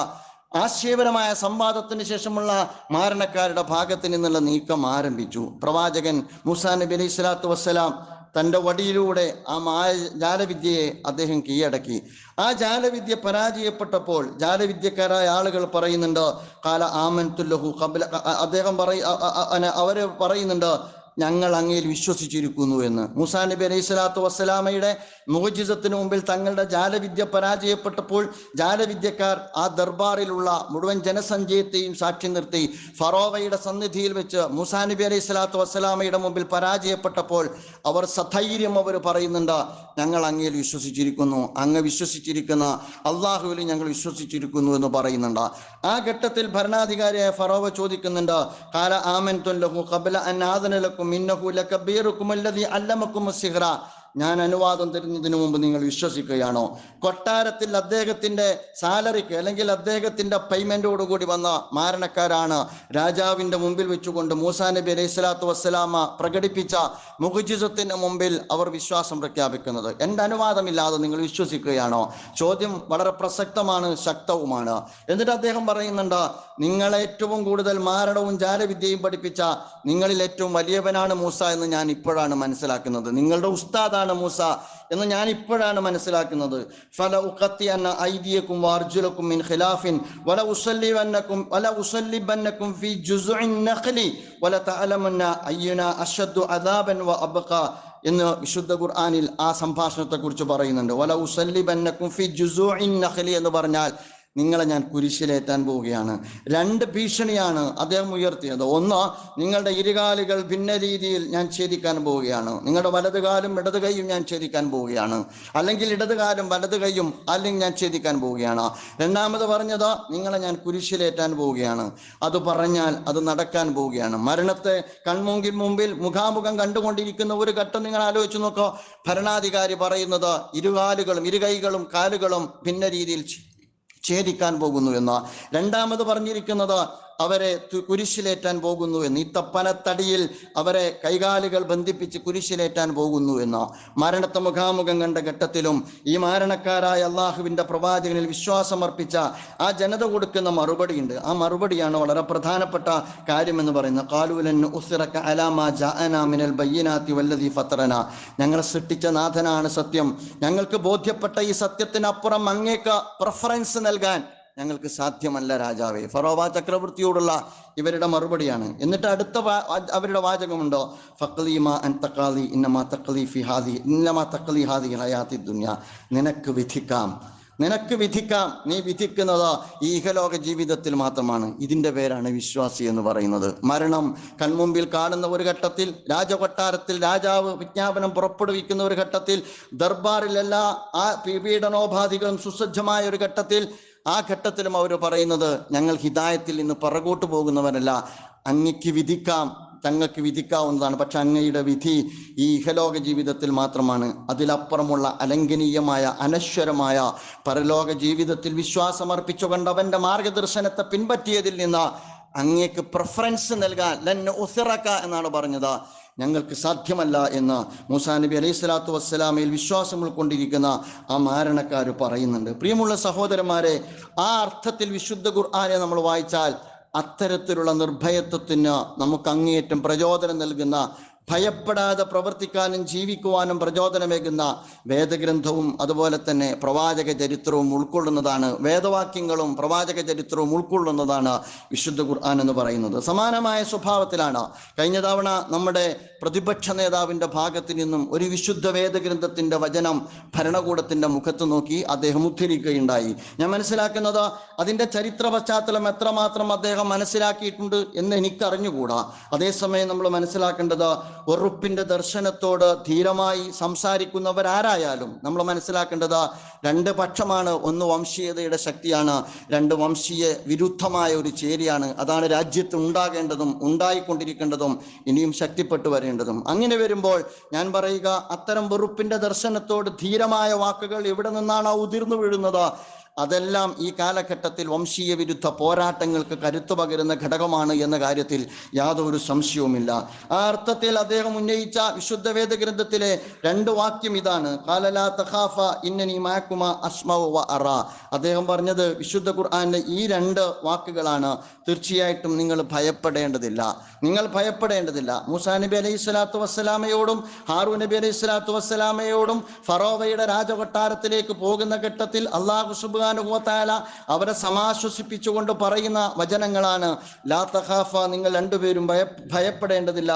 ആശയപരമായ സംവാദത്തിന് ശേഷമുള്ള മാരണക്കാരുടെ ഭാഗത്ത് നിന്നുള്ള നീക്കം ആരംഭിച്ചു. പ്രവാചകൻ മൂസാ നബി അലൈഹി സ്വലാത്തു വസ്സലാം തൻ്റെ വടിയിലൂടെ ആ ജാലവിദ്യയെ അദ്ദേഹം കീഴടക്കി. ആ ജാലവിദ്യ പരാജയപ്പെട്ടപ്പോൾ ജാലവിദ്യക്കാരായ ആളുകൾ പറയുന്നുണ്ട്, ഖാല ആമൻതു ലഹു ഖബ്ല, അദ്ദേഹം അവര് പറയുന്നുണ്ട്, ഞങ്ങൾ അങ്ങയിൽ വിശ്വസിച്ചിരിക്കുന്നു എന്ന്. മൂസാ നബി അലൈഹി സ്വലാത്തു വസ്സലാമയുടെ മുഅ്ജിസത്തിന് മുമ്പിൽ തങ്ങളുടെ ജാലവിദ്യ പരാജയപ്പെട്ടപ്പോൾ ജാലവിദ്യക്കാർ ആ ദർബാറിലുള്ള മുഴുവൻ ജനസഞ്ചയത്തെയും സാക്ഷി നിർത്തി ഫറോവയുടെ സന്നിധിയിൽ വെച്ച് മൂസാ നബി അലൈഹി സ്വലാത്തു വസ്സലാമയുടെ മുമ്പിൽ പരാജയപ്പെട്ടപ്പോൾ അവർ സധൈര്യം അവർ പറയുന്നുണ്ട്, ഞങ്ങൾ അങ്ങയിൽ വിശ്വസിച്ചിരിക്കുന്നു, അങ്ങ് വിശ്വസിച്ചിരിക്കുന്ന അള്ളാഹുവിൽ ഞങ്ങൾ വിശ്വസിച്ചിരിക്കുന്നു എന്ന് പറയുന്നുണ്ട്. ആ ഘട്ടത്തിൽ ഭരണാധികാരിയായ ഫറോവ ചോദിക്കുന്നുണ്ട്, ഖാല ആമൻതു ലഹു ഖബ്ല അൻ ആദന ലക്കും ഇന്നഹു ലകബീറുകും അല്ലദീ അല്ലമകും അസ്സിഹ്റ, ഞാൻ അനുവാദം തരുന്നതിന് മുമ്പ് നിങ്ങൾ വിശ്വസിക്കുകയാണോ? കൊട്ടാരത്തിൽ അദ്ദേഹത്തിന്റെ സാലറിക്ക് അല്ലെങ്കിൽ അദ്ദേഹത്തിന്റെ പേയ്മെന്റോടുകൂടി വന്ന മാരണക്കാരാണ് രാജാവിന്റെ മുമ്പിൽ വെച്ചുകൊണ്ട് മൂസാ നബി അലൈഹി സ്വലാത്തു വസ്സലാമ പ്രകടിപ്പിച്ച മുഅ്ജിസത്തിന് മുമ്പിൽ അവർ വിശ്വാസം പ്രഖ്യാപിക്കുന്നത്. എൻ്റെ അനുവാദമില്ലാതെ നിങ്ങൾ വിശ്വസിക്കുകയാണോ? ചോദ്യം വളരെ പ്രസക്തമാണ്, ശക്തവുമാണ്. എന്നിട്ട് അദ്ദേഹം പറയുന്നുണ്ട്, നിങ്ങളെ ഏറ്റവും കൂടുതൽ മാരണവും ജാലവിദ്യയും പഠിപ്പിച്ച നിങ്ങളിൽ ഏറ്റവും വലിയവനാണ് മൂസ എന്ന് ഞാൻ ഇപ്പോഴാണ് മനസ്സിലാക്കുന്നത്. നിങ്ങളുടെ ഉസ്താദാണ് മൂസ എന്ന് ഞാൻ ഇപ്പോഴാണ് മനസ്സിലാക്കുന്നത്. ഫല ഉഖത്തിഅന്ന ഐദിയകും വഅർജുലകും മിൻ ഖിലാഫിൻ വല ഉസല്ലിബന്നകും ഫീ ജുസ്ഇൻ നഖ്ലി വല തഅലമുന്ന അയ്യുനാ അശദ്ദു അദാബൻ വഅബ്ഖ. എന്ന് വിശുദ്ധ ഖുർആനിൽ ആ സംഭാഷണത്തെക്കുറിച്ച് പറയുന്നുണ്ട്. വല ഉസല്ലിബന്നകും ഫി ജുസൂഇൻ നഖ്ലി എന്ന് പറഞ്ഞാൽ നിങ്ങളെ ഞാൻ കുരിശിലേറ്റാൻ പോവുകയാണ്. രണ്ട് ഭീഷണിയാണ് അദ്ദേഹം ഉയർത്തിയത്. ഒന്ന്, നിങ്ങളുടെ ഇരുകാലുകൾ ഭിന്ന രീതിയിൽ ഞാൻ ഛേദിക്കാൻ പോവുകയാണ്, നിങ്ങളുടെ വലത് കാലും ഇടത് കൈയും ഞാൻ ഛേദിക്കാൻ പോവുകയാണ്, അല്ലെങ്കിൽ ഇടത് കാലും വലത് കൈയും അല്ലെങ്കിൽ ഞാൻ ഛേദിക്കാൻ പോവുകയാണ്. രണ്ടാമത് പറഞ്ഞത്, നിങ്ങളെ ഞാൻ കുരിശിലേറ്റാൻ പോവുകയാണ്. അത് പറഞ്ഞാൽ അത് നടക്കാൻ പോവുകയാണ്. മരണത്തെ മുമ്പിൽ മുഖാമുഖം കണ്ടുകൊണ്ടിരിക്കുന്ന ഒരു ഘട്ടം നിങ്ങൾ ആലോചിച്ച് നോക്കോ. ഭരണാധികാരി പറയുന്നത് ഇരുകാലുകളും ഇരുകൈകളും കാലുകളും ഭിന്ന രീതിയിൽ ഛേദിക്കാൻ പോകുന്നു എന്ന്. രണ്ടാമത് പറഞ്ഞിരിക്കുന്നത് അവരെ കുരിശിലേറ്റാൻ പോകുന്നു എന്ന്. ഈ തപ്പനത്തടിയിൽ അവരെ കൈകാലുകൾ ബന്ധിപ്പിച്ച് കുരിശിലേറ്റാൻ പോകുന്നു എന്ന്. മരണത്തെ മുഖാമുഖം കണ്ട ഘട്ടത്തിലും ഈ മാരണക്കാരായ അള്ളാഹുവിൻ്റെ പ്രവാചകനിൽ വിശ്വാസമർപ്പിച്ച ആ ജനത കൊടുക്കുന്ന മറുപടിയുണ്ട്. ആ മറുപടിയാണ് വളരെ പ്രധാനപ്പെട്ട കാര്യമെന്ന് പറയുന്നത്. ഖാലൂലൻ ഉസ്റക അലാ മാ ജാഅനാ മിനൽ ബയ്യിനാതി വല്ലദീ ഫതറന. ഞങ്ങളെ സൃഷ്ടിച്ച നാഥനാണ് സത്യം, ഞങ്ങൾക്ക് ബോധ്യപ്പെട്ട ഈ സത്യത്തിനപ്പുറം അങ്ങേക്ക് പ്രിഫറൻസ് നൽകാൻ ഞങ്ങൾക്ക് സാധ്യമല്ല രാജാവേ. ഫറോവ ചക്രവർത്തിയോടുള്ള ഇവരുടെ മറുപടിയാണ്. എന്നിട്ട് അടുത്ത അവരുടെ വാചകമുണ്ടോ, ഫഖ്ലീമാ അൻത ഖാദി ഇന്നമാ തഖ്ലി ഫി ഹാദി ഇന്നമാ തഖ്ലി ഹാദിഹിൽ ഹയാത്തി ദുനിയ. നിനക്ക് വിധിക്കാം, നിനക്ക് വിധിക്കാം, നീ വിധിക്കുന്നത് ഈ ഇഹലോക ജീവിതത്തിൽ മാത്രമാണ്. ഇതിൻ്റെ പേരാണ് വിശ്വാസി എന്ന് പറയുന്നത്. മരണം കൺമുമ്പിൽ കാണുന്ന ഒരു ഘട്ടത്തിൽ, രാജകൊട്ടാരത്തിൽ രാജാവ് വിജ്ഞാപനം പുറപ്പെടുവിക്കുന്ന ഒരു ഘട്ടത്തിൽ, ദർബാറിൽ എല്ലാ ആ പീഡനോപാധികളും സുസജ്ജമായ ഒരു ഘട്ടത്തിൽ, ആ ഘട്ടത്തിലും അവർ പറയുന്നത്, ഞങ്ങൾ ഹിദായത്തിൽ നിന്ന് പുറകോട്ട് പോകുന്നവരല്ല, അങ്ങയ്ക്ക് വിധിക്കാം, തങ്ങൾക്ക് വിധിക്കാവുന്നതാണ്, പക്ഷെ അങ്ങയുടെ വിധി ഈ ഇഹലോക ജീവിതത്തിൽ മാത്രമാണ്. അതിലപ്പുറമുള്ള അലംഘനീയമായ അനശ്വരമായ പരലോക ജീവിതത്തിൽ വിശ്വാസമർപ്പിച്ചുകൊണ്ട് അവൻ്റെ മാർഗദർശനത്തെ പിൻപറ്റിയതിൽ നിന്ന് അങ്ങേക്ക് പ്രിഫറൻസ് നൽകാൻ ലൻ ഉസിറക എന്നാണ് പറഞ്ഞത്, ഞങ്ങൾക്ക് സാധ്യമല്ല എന്ന് മൂസാ നബി അലൈഹി സ്വലാത്തു വസ്സലാമയിൽ വിശ്വാസം ഉൾക്കൊണ്ടിരിക്കുന്ന ആ മാരണക്കാർ പറയുന്നുണ്ട്. പ്രിയമുള്ള സഹോദരന്മാരെ, ആ അർത്ഥത്തിൽ വിശുദ്ധ ഖുർആനെ നമ്മൾ വായിച്ചാൽ അത്തരത്തിലുള്ള നിർഭയത്വത്തിന് നമുക്ക് അങ്ങേയറ്റം പ്രചോദനം നൽകുന്ന, ഭയപ്പെടാതെ പ്രവർത്തിക്കാനും ജീവിക്കുവാനും പ്രചോദനമേകുന്ന വേദഗ്രന്ഥവും അതുപോലെ തന്നെ പ്രവാചക ചരിത്രവും ഉൾക്കൊള്ളുന്നതാണ്, വേദവാക്യങ്ങളും പ്രവാചക ചരിത്രവും ഉൾക്കൊള്ളുന്നതാണ് വിശുദ്ധ ഖുർആൻ എന്ന് പറയുന്നത്. സമാനമായ സ്വഭാവത്തിലാണ് കഴിഞ്ഞ തവണ നമ്മുടെ പ്രതിപക്ഷ നേതാവിൻ്റെ ഭാഗത്ത് നിന്നും ഒരു വിശുദ്ധ വേദഗ്രന്ഥത്തിൻ്റെ വചനം ഭരണകൂടത്തിൻ്റെ മുഖത്ത് നോക്കി അദ്ദേഹം ഉദ്ധരിക്കുകയുണ്ടായി. ഞാൻ മനസ്സിലാക്കുന്നത് അതിൻ്റെ ചരിത്ര പശ്ചാത്തലം എത്രമാത്രം അദ്ദേഹം മനസ്സിലാക്കിയിട്ടുണ്ട് എന്ന് എനിക്കറിഞ്ഞുകൂടാ. അതേസമയം നമ്മൾ മനസ്സിലാക്കേണ്ടത്, വെറുപ്പിന്റെ ദർശനത്തോട് ധീരമായി സംസാരിക്കുന്നവരാരായാലും നമ്മൾ മനസ്സിലാക്കേണ്ടത് രണ്ട് പക്ഷമാണ്. ഒന്ന് വംശീയതയുടെ ശക്തിയാണ്, രണ്ട് വംശീയ വിരുദ്ധമായ ഒരു ചേരിയാണ്. അതാണ് രാജ്യത്ത് ഉണ്ടാകേണ്ടതും ഉണ്ടായിക്കൊണ്ടിരിക്കേണ്ടതും ഇനിയും ശക്തിപ്പെട്ടു വരേണ്ടതും. അങ്ങനെ വരുമ്പോൾ ഞാൻ പറയുക, അത്തരം വെറുപ്പിന്റെ ദർശനത്തോട് ധീരമായ വാക്കുകൾ എവിടെ നിന്നാണ് ഉതിർന്നു വീഴുന്നത്, അതെല്ലാം ഈ കാലഘട്ടത്തിൽ വംശീയ വിരുദ്ധ പോരാട്ടങ്ങൾക്ക് കരുത്തു പകരുന്ന ഘടകമാണ് എന്ന കാര്യത്തിൽ യാതൊരു സംശയവുമില്ല. ആ അർത്ഥത്തിൽ അദ്ദേഹം ഉന്നയിച്ച വിശുദ്ധ വേദഗ്രന്ഥത്തിലെ രണ്ട് വാക്യം ഇതാണ്, ഖാല ലാ തഖാഫ ഇന്നനി മഅകുമാ അസ്മഉ വ അറാ. അദ്ദേഹം പറഞ്ഞത് വിശുദ്ധ ഖുർആനിലെ ഈ രണ്ട് വാക്കുകളാണ്, തീർച്ചയായിട്ടും നിങ്ങൾ ഭയപ്പെടേണ്ടതില്ല, നിങ്ങൾ ഭയപ്പെടേണ്ടതില്ല. മൂസാ നബി അലൈഹി സ്വലാത്തു വസ്സലാമയോടും ഹാറൂൻ നബി അലൈഹി സ്വലാത്തു വസ്സലാമയോടും ഫറോവയുടെ രാജകൊട്ടാരത്തിലേക്ക് പോകുന്ന ഘട്ടത്തിൽ അല്ലാഹു സുബ്ഹാനഹു വ തആല അവരെ സമാശ്വസിപ്പിച്ചുകൊണ്ട് പറയുന്ന വചനങ്ങളാണ്, ലാ തഖാഫ, നിങ്ങൾ രണ്ടുപേരും ഭയപ്പെടേണ്ടതില്ല,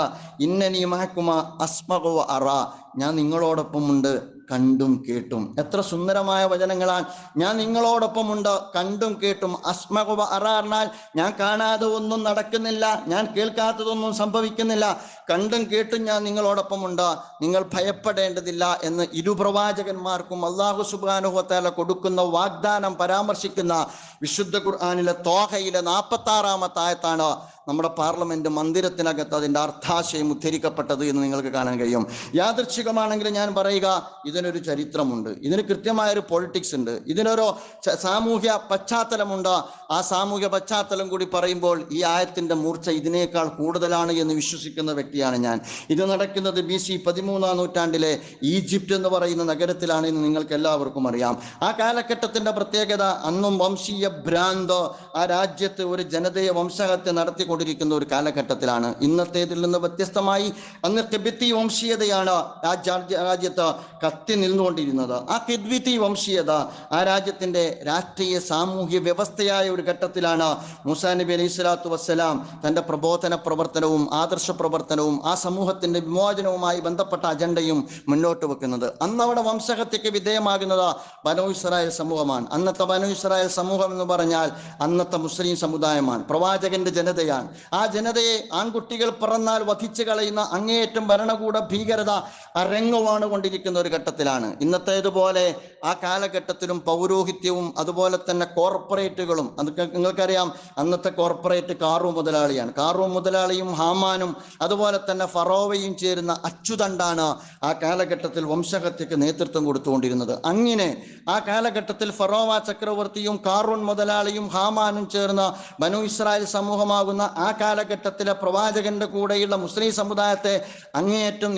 ഇന്നനി മഅകുമാ അസ്മഉ വ അറാ, ഞാൻ നിങ്ങളോടൊപ്പമുണ്ട്, കണ്ടും കേട്ടും. എത്ര സുന്ദരമായ വചനങ്ങളാണ്. ഞാൻ നിങ്ങളോടൊപ്പമുണ്ട്, കണ്ടും കേട്ടും. അസ്മഉ വ അറാ എന്നാൽ ഞാൻ കാണാതെ ഒന്നും നടക്കുന്നില്ല, ഞാൻ കേൾക്കാത്തതൊന്നും സംഭവിക്കുന്നില്ല, കണ്ടും കേട്ടും ഞാൻ നിങ്ങളോടൊപ്പമുണ്ട്, നിങ്ങൾ ഭയപ്പെടേണ്ടതില്ല എന്ന് ഇരുപ്രവാചകന്മാർക്കും അല്ലാഹു സുബ്ഹാനഹു വ തആല കൊടുക്കുന്ന വാഗ്ദാനം പരാമർശിക്കുന്ന വിശുദ്ധ ഖുർആനിലെ തോഹയിലെ 46-ാമത്തെ ആയത്താണ് നമ്മുടെ പാർലമെന്റ് മന്ദിരത്തിനകത്ത് അതിൻ്റെ അർത്ഥാശയം ഉദ്ധരിക്കപ്പെട്ടത് എന്ന് നിങ്ങൾക്ക് കാണാൻ കഴിയും. യാദൃച്ഛികമാണെങ്കിലും ഞാൻ പറയുക, ഇതിനൊരു ചരിത്രമുണ്ട്, ഇതിന് കൃത്യമായൊരു പൊളിറ്റിക്സ് ഉണ്ട്, ഇതിനൊരു സാമൂഹ്യ പശ്ചാത്തലമുണ്ട്. ആ സാമൂഹ്യ പശ്ചാത്തലം കൂടി പറയുമ്പോൾ ഈ ആയത്തിൻ്റെ മൂർച്ച ഇതിനേക്കാൾ കൂടുതലാണ് എന്ന് വിശ്വസിക്കുന്ന വ്യക്തിയാണ് ഞാൻ. ഇത് നടക്കുന്നത് BC 13-ാം നൂറ്റാണ്ടിലെ ഈജിപ്റ്റ് എന്ന് പറയുന്ന നഗരത്തിലാണ് എന്ന് നിങ്ങൾക്ക് എല്ലാവർക്കും അറിയാം. ആ കാലഘട്ടത്തിൻ്റെ പ്രത്യേകത, അന്നും വംശീയ ഭ്രാന്ത് ആ രാജ്യത്ത് ഒരു ജനതയെ വംശഹത്യ നടത്തിക്കൊണ്ടിരിക്കുന്ന ഒരു കാലഘട്ടത്തിലാണ്. ഇന്നത്തേതിൽ നിന്ന് വ്യത്യസ്തമായി അന്ന് ഖിബ്തി വംശീയതയാണ് രാജ്യത്ത് കത്തി നിന്നുകൊണ്ടിരുന്നത്. ആ ഖിബ്തി വംശീയത ആ രാജ്യത്തിന്റെ രാഷ്ട്രീയ സാമൂഹ്യ വ്യവസ്ഥയായ ഒരു ഘട്ടത്തിലാണ് മൂസാ നബി അലൈഹി സ്വലാത്തു വസ്സലാം തന്റെ പ്രബോധന പ്രവർത്തനവും ആദർശ പ്രവർത്തനവും ആ സമൂഹത്തിന്റെ വിമോചനവുമായി ബന്ധപ്പെട്ട അജണ്ടയും മുന്നോട്ട് വെക്കുന്നത്. അന്ന് അവിടെ വംശഹത്യക്ക് വിധേയമാകുന്നത് ബനൂ ഇസ്രായേൽ സമൂഹമാണ്. അന്നത്തെ ബനൂ ഇസ്രായേൽ സമൂഹം എന്ന് പറഞ്ഞാൽ അന്നത്തെ മുസ്ലിം സമുദായമാണ്, പ്രവാചകന്റെ ജനതയാണ്. ആ ജനതയെ ആൺകുട്ടികൾ പിറന്നാൽ വധിച്ചു കളയുന്ന അങ്ങേയറ്റം ഭരണകൂട ഭീകരത അരങ്ങുവാണ് കൊണ്ടിരിക്കുന്ന ഒരു ഘട്ടത്തിലാണ്. ഇന്നത്തേതുപോലെ ആ കാലഘട്ടത്തിലും പൗരോഹിത്യവും അതുപോലെ തന്നെ കോർപ്പറേറ്റുകളും, അതൊക്കെ നിങ്ങൾക്കറിയാം. അന്നത്തെ കോർപ്പറേറ്റ് കാറൂൺ മുതലാളിയാണ്. കാറൂൺ മുതലാളിയും ഹാമാനും അതുപോലെ തന്നെ ഫറോവയും ചേരുന്ന അച്ചുതണ്ടാണ് ആ കാലഘട്ടത്തിൽ വംശഹത്യക്ക് നേതൃത്വം കൊടുത്തുകൊണ്ടിരുന്നത്. അങ്ങനെ ആ കാലഘട്ടത്തിൽ ഫറോവ ചക്രവർത്തിയും കാറൂൺ മുതലാളിയും ഹാമാനും ചേർന്ന് ബനൂ ഇസ്രായേൽ സമൂഹമാകുന്ന ആ കാലഘട്ടത്തിലെ പ്രവാചകന്റെ കൂടെയുള്ള മുസ്ലിം സമുദായത്തെ അങ്ങേയറ്റം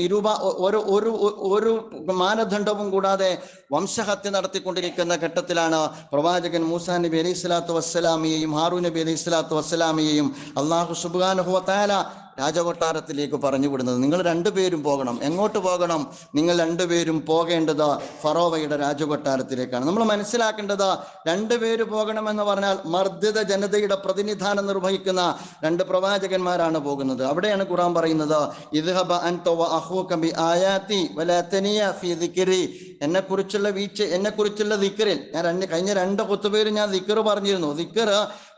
ഒരു മാനദണ്ഡവും കൂടാതെ വംശഹത്യ നടത്തിക്കൊണ്ടിരിക്കുന്ന ഘട്ടത്തിലാണ് പ്രവാചകൻ മൂസാ നബി അലൈഹി സ്വലാത്തു വസ്സലാമിയെയും ഹാറൂൻ നബി അലൈഹി സ്വലാത്തു വസ്സലാമിയെയും അല്ലാഹു സുബ്ഹാനഹു വ തആല രാജകൊട്ടാരത്തിലേക്ക് പറഞ്ഞു വിടുന്നത്. നിങ്ങൾ രണ്ടുപേരും പോകണം. എങ്ങോട്ട് പോകണം? നിങ്ങൾ രണ്ടുപേരും പോകേണ്ടത് ഫറോവയുടെ രാജകൊട്ടാരത്തിലേക്കാണ്. നമ്മൾ മനസ്സിലാക്കേണ്ടത് രണ്ടുപേര് പോകണമെന്ന് പറഞ്ഞാൽ മർദ്ദിത ജനതയുടെ പ്രതിനിധാനം നിർവഹിക്കുന്ന രണ്ട് പ്രവാചകന്മാരാണ് പോകുന്നത്. അവിടെയാണ് ഖുർആൻ പറയുന്നത്, ഇദ്ഹബ അൻത വ അഖൂക ബി ആയാതി വലാ തനിയ ഫീ ദിക്രി. എന്നെക്കുറിച്ചുള്ള ദിക്റിൽ ഞാൻ കഴിഞ്ഞ രണ്ട് ഖുതുബയിൽ ഞാൻ ദിക്ർ പറഞ്ഞിരുന്നു. ദിക്ർ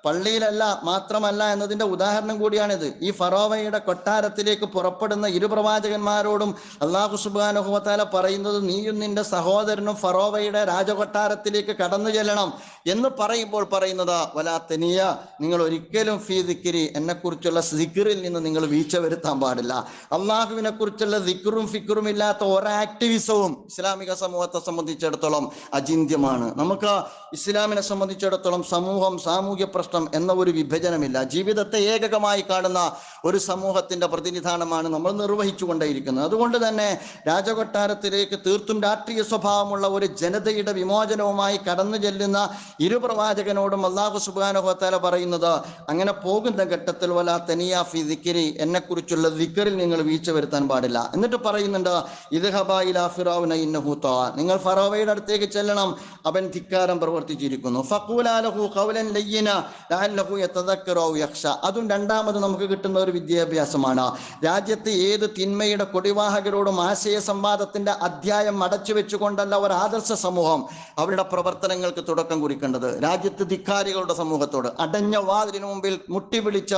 പള്ളിയിലല്ല മാത്രമല്ല എന്നതിന്റെ ഉദാഹരണം കൂടിയാണിത്. ഈ ഫറോവയുടെ കൊട്ടാരത്തിലേക്ക് പുറപ്പെടുന്ന ഇരു പ്രവാചകന്മാരോടും അല്ലാഹു സുബ്ഹാനഹു വ തആല പറയുന്നത്, നീയും നിന്റെ സഹോദരനും ഫറോവയുടെ രാജകൊട്ടാരത്തിലേക്ക് കടന്നു ചെല്ലണം എന്ന് പറയുമ്പോൾ പറയുന്നത്, വലാ തനിയ, നിങ്ങൾ ഒരിക്കലും ഫീ ദിക്രി, എന്നെക്കുറിച്ചുള്ള ദിക്റിൽ നിന്ന് നിങ്ങൾ വീഴ്ച വരുത്താൻ പാടില്ല. അള്ളാഹുവിനെ കുറിച്ചുള്ള ദിക്റും ഫിക്റും ഇല്ലാത്ത ഒരാക്ടിവിസവും ഇസ്ലാമിക സമൂഹത്തെ സംബന്ധിച്ചിടത്തോളം അചിന്യമാണ്. നമുക്ക് ഇസ്ലാമിനെ സംബന്ധിച്ചിടത്തോളം സമൂഹം, സാമൂഹ്യ പ്രശ്നം എന്ന ഒരു വിഭജനമില്ല. ജീവിതത്തെ ഏകകമായി കാണുന്ന ഒരു സമൂഹത്തിന്റെ പ്രതിനിധാനമാണ് നമ്മൾ നിർവഹിച്ചു കൊണ്ടേയിരിക്കുന്നത്. അതുകൊണ്ട് തന്നെ രാജകൊട്ടാരത്തിലേക്ക് തീർത്തും രാഷ്ട്രീയ സ്വഭാവമുള്ള ഒരു ജനതയുടെ വിമോചനവുമായി കടന്നു ചെല്ലുന്ന ഇരു പ്രവാചകനോടും അല്ലാഹു സുബ്ഹാനഹു വ തആല പറയുന്നത്, അങ്ങനെ പോകുന്ന ഘട്ടത്തിൽ വലാ തനിയ ഫീ ദിക്രി, എന്നെക്കുറിച്ചുള്ള ദിക്റിൽ നിങ്ങൾ വീഴ്ച വരുത്താൻ പാടില്ല. എന്നിട്ട് പറയുന്നുണ്ട്, ഇദ്ഹബാ ഇലാ ഫിറഔന ഇന്നഹു തഗ, നിങ്ങൾ ഫറോവയുടെ അടുത്തേക്ക് ചെല്ലണം, അവൻ ധിക്കാരം പ്രവർത്തിച്ചിരിക്കുന്നു. ഫഖൂലാ ലഹു ഖൗലൻ ലയ്യിന ലഅല്ലഹു യതദക്കറു ഔ യഖ്ശ. അതും രണ്ടാമത് നമുക്ക് കിട്ടുന്ന ഒരു വിദ്യാഭ്യാസമാണ്. രാജ്യത്ത് ഏത് തിന്മയുടെ കൊടിവാഹകരോടും ആശയ സംവാദത്തിന്റെ അധ്യായം അടച്ചു വെച്ചുകൊണ്ടല്ല ഒരു ആദർശ സമൂഹം അവരുടെ പ്രവർത്തനങ്ങൾക്ക് തുടക്കം കുറിക്കേണ്ടത്. രാജ്യത്ത് ധിക്കാരികളുടെ സമൂഹത്തോട് അടഞ്ഞ വാതിലിന് മുമ്പിൽ മുട്ടിവിളിച്ച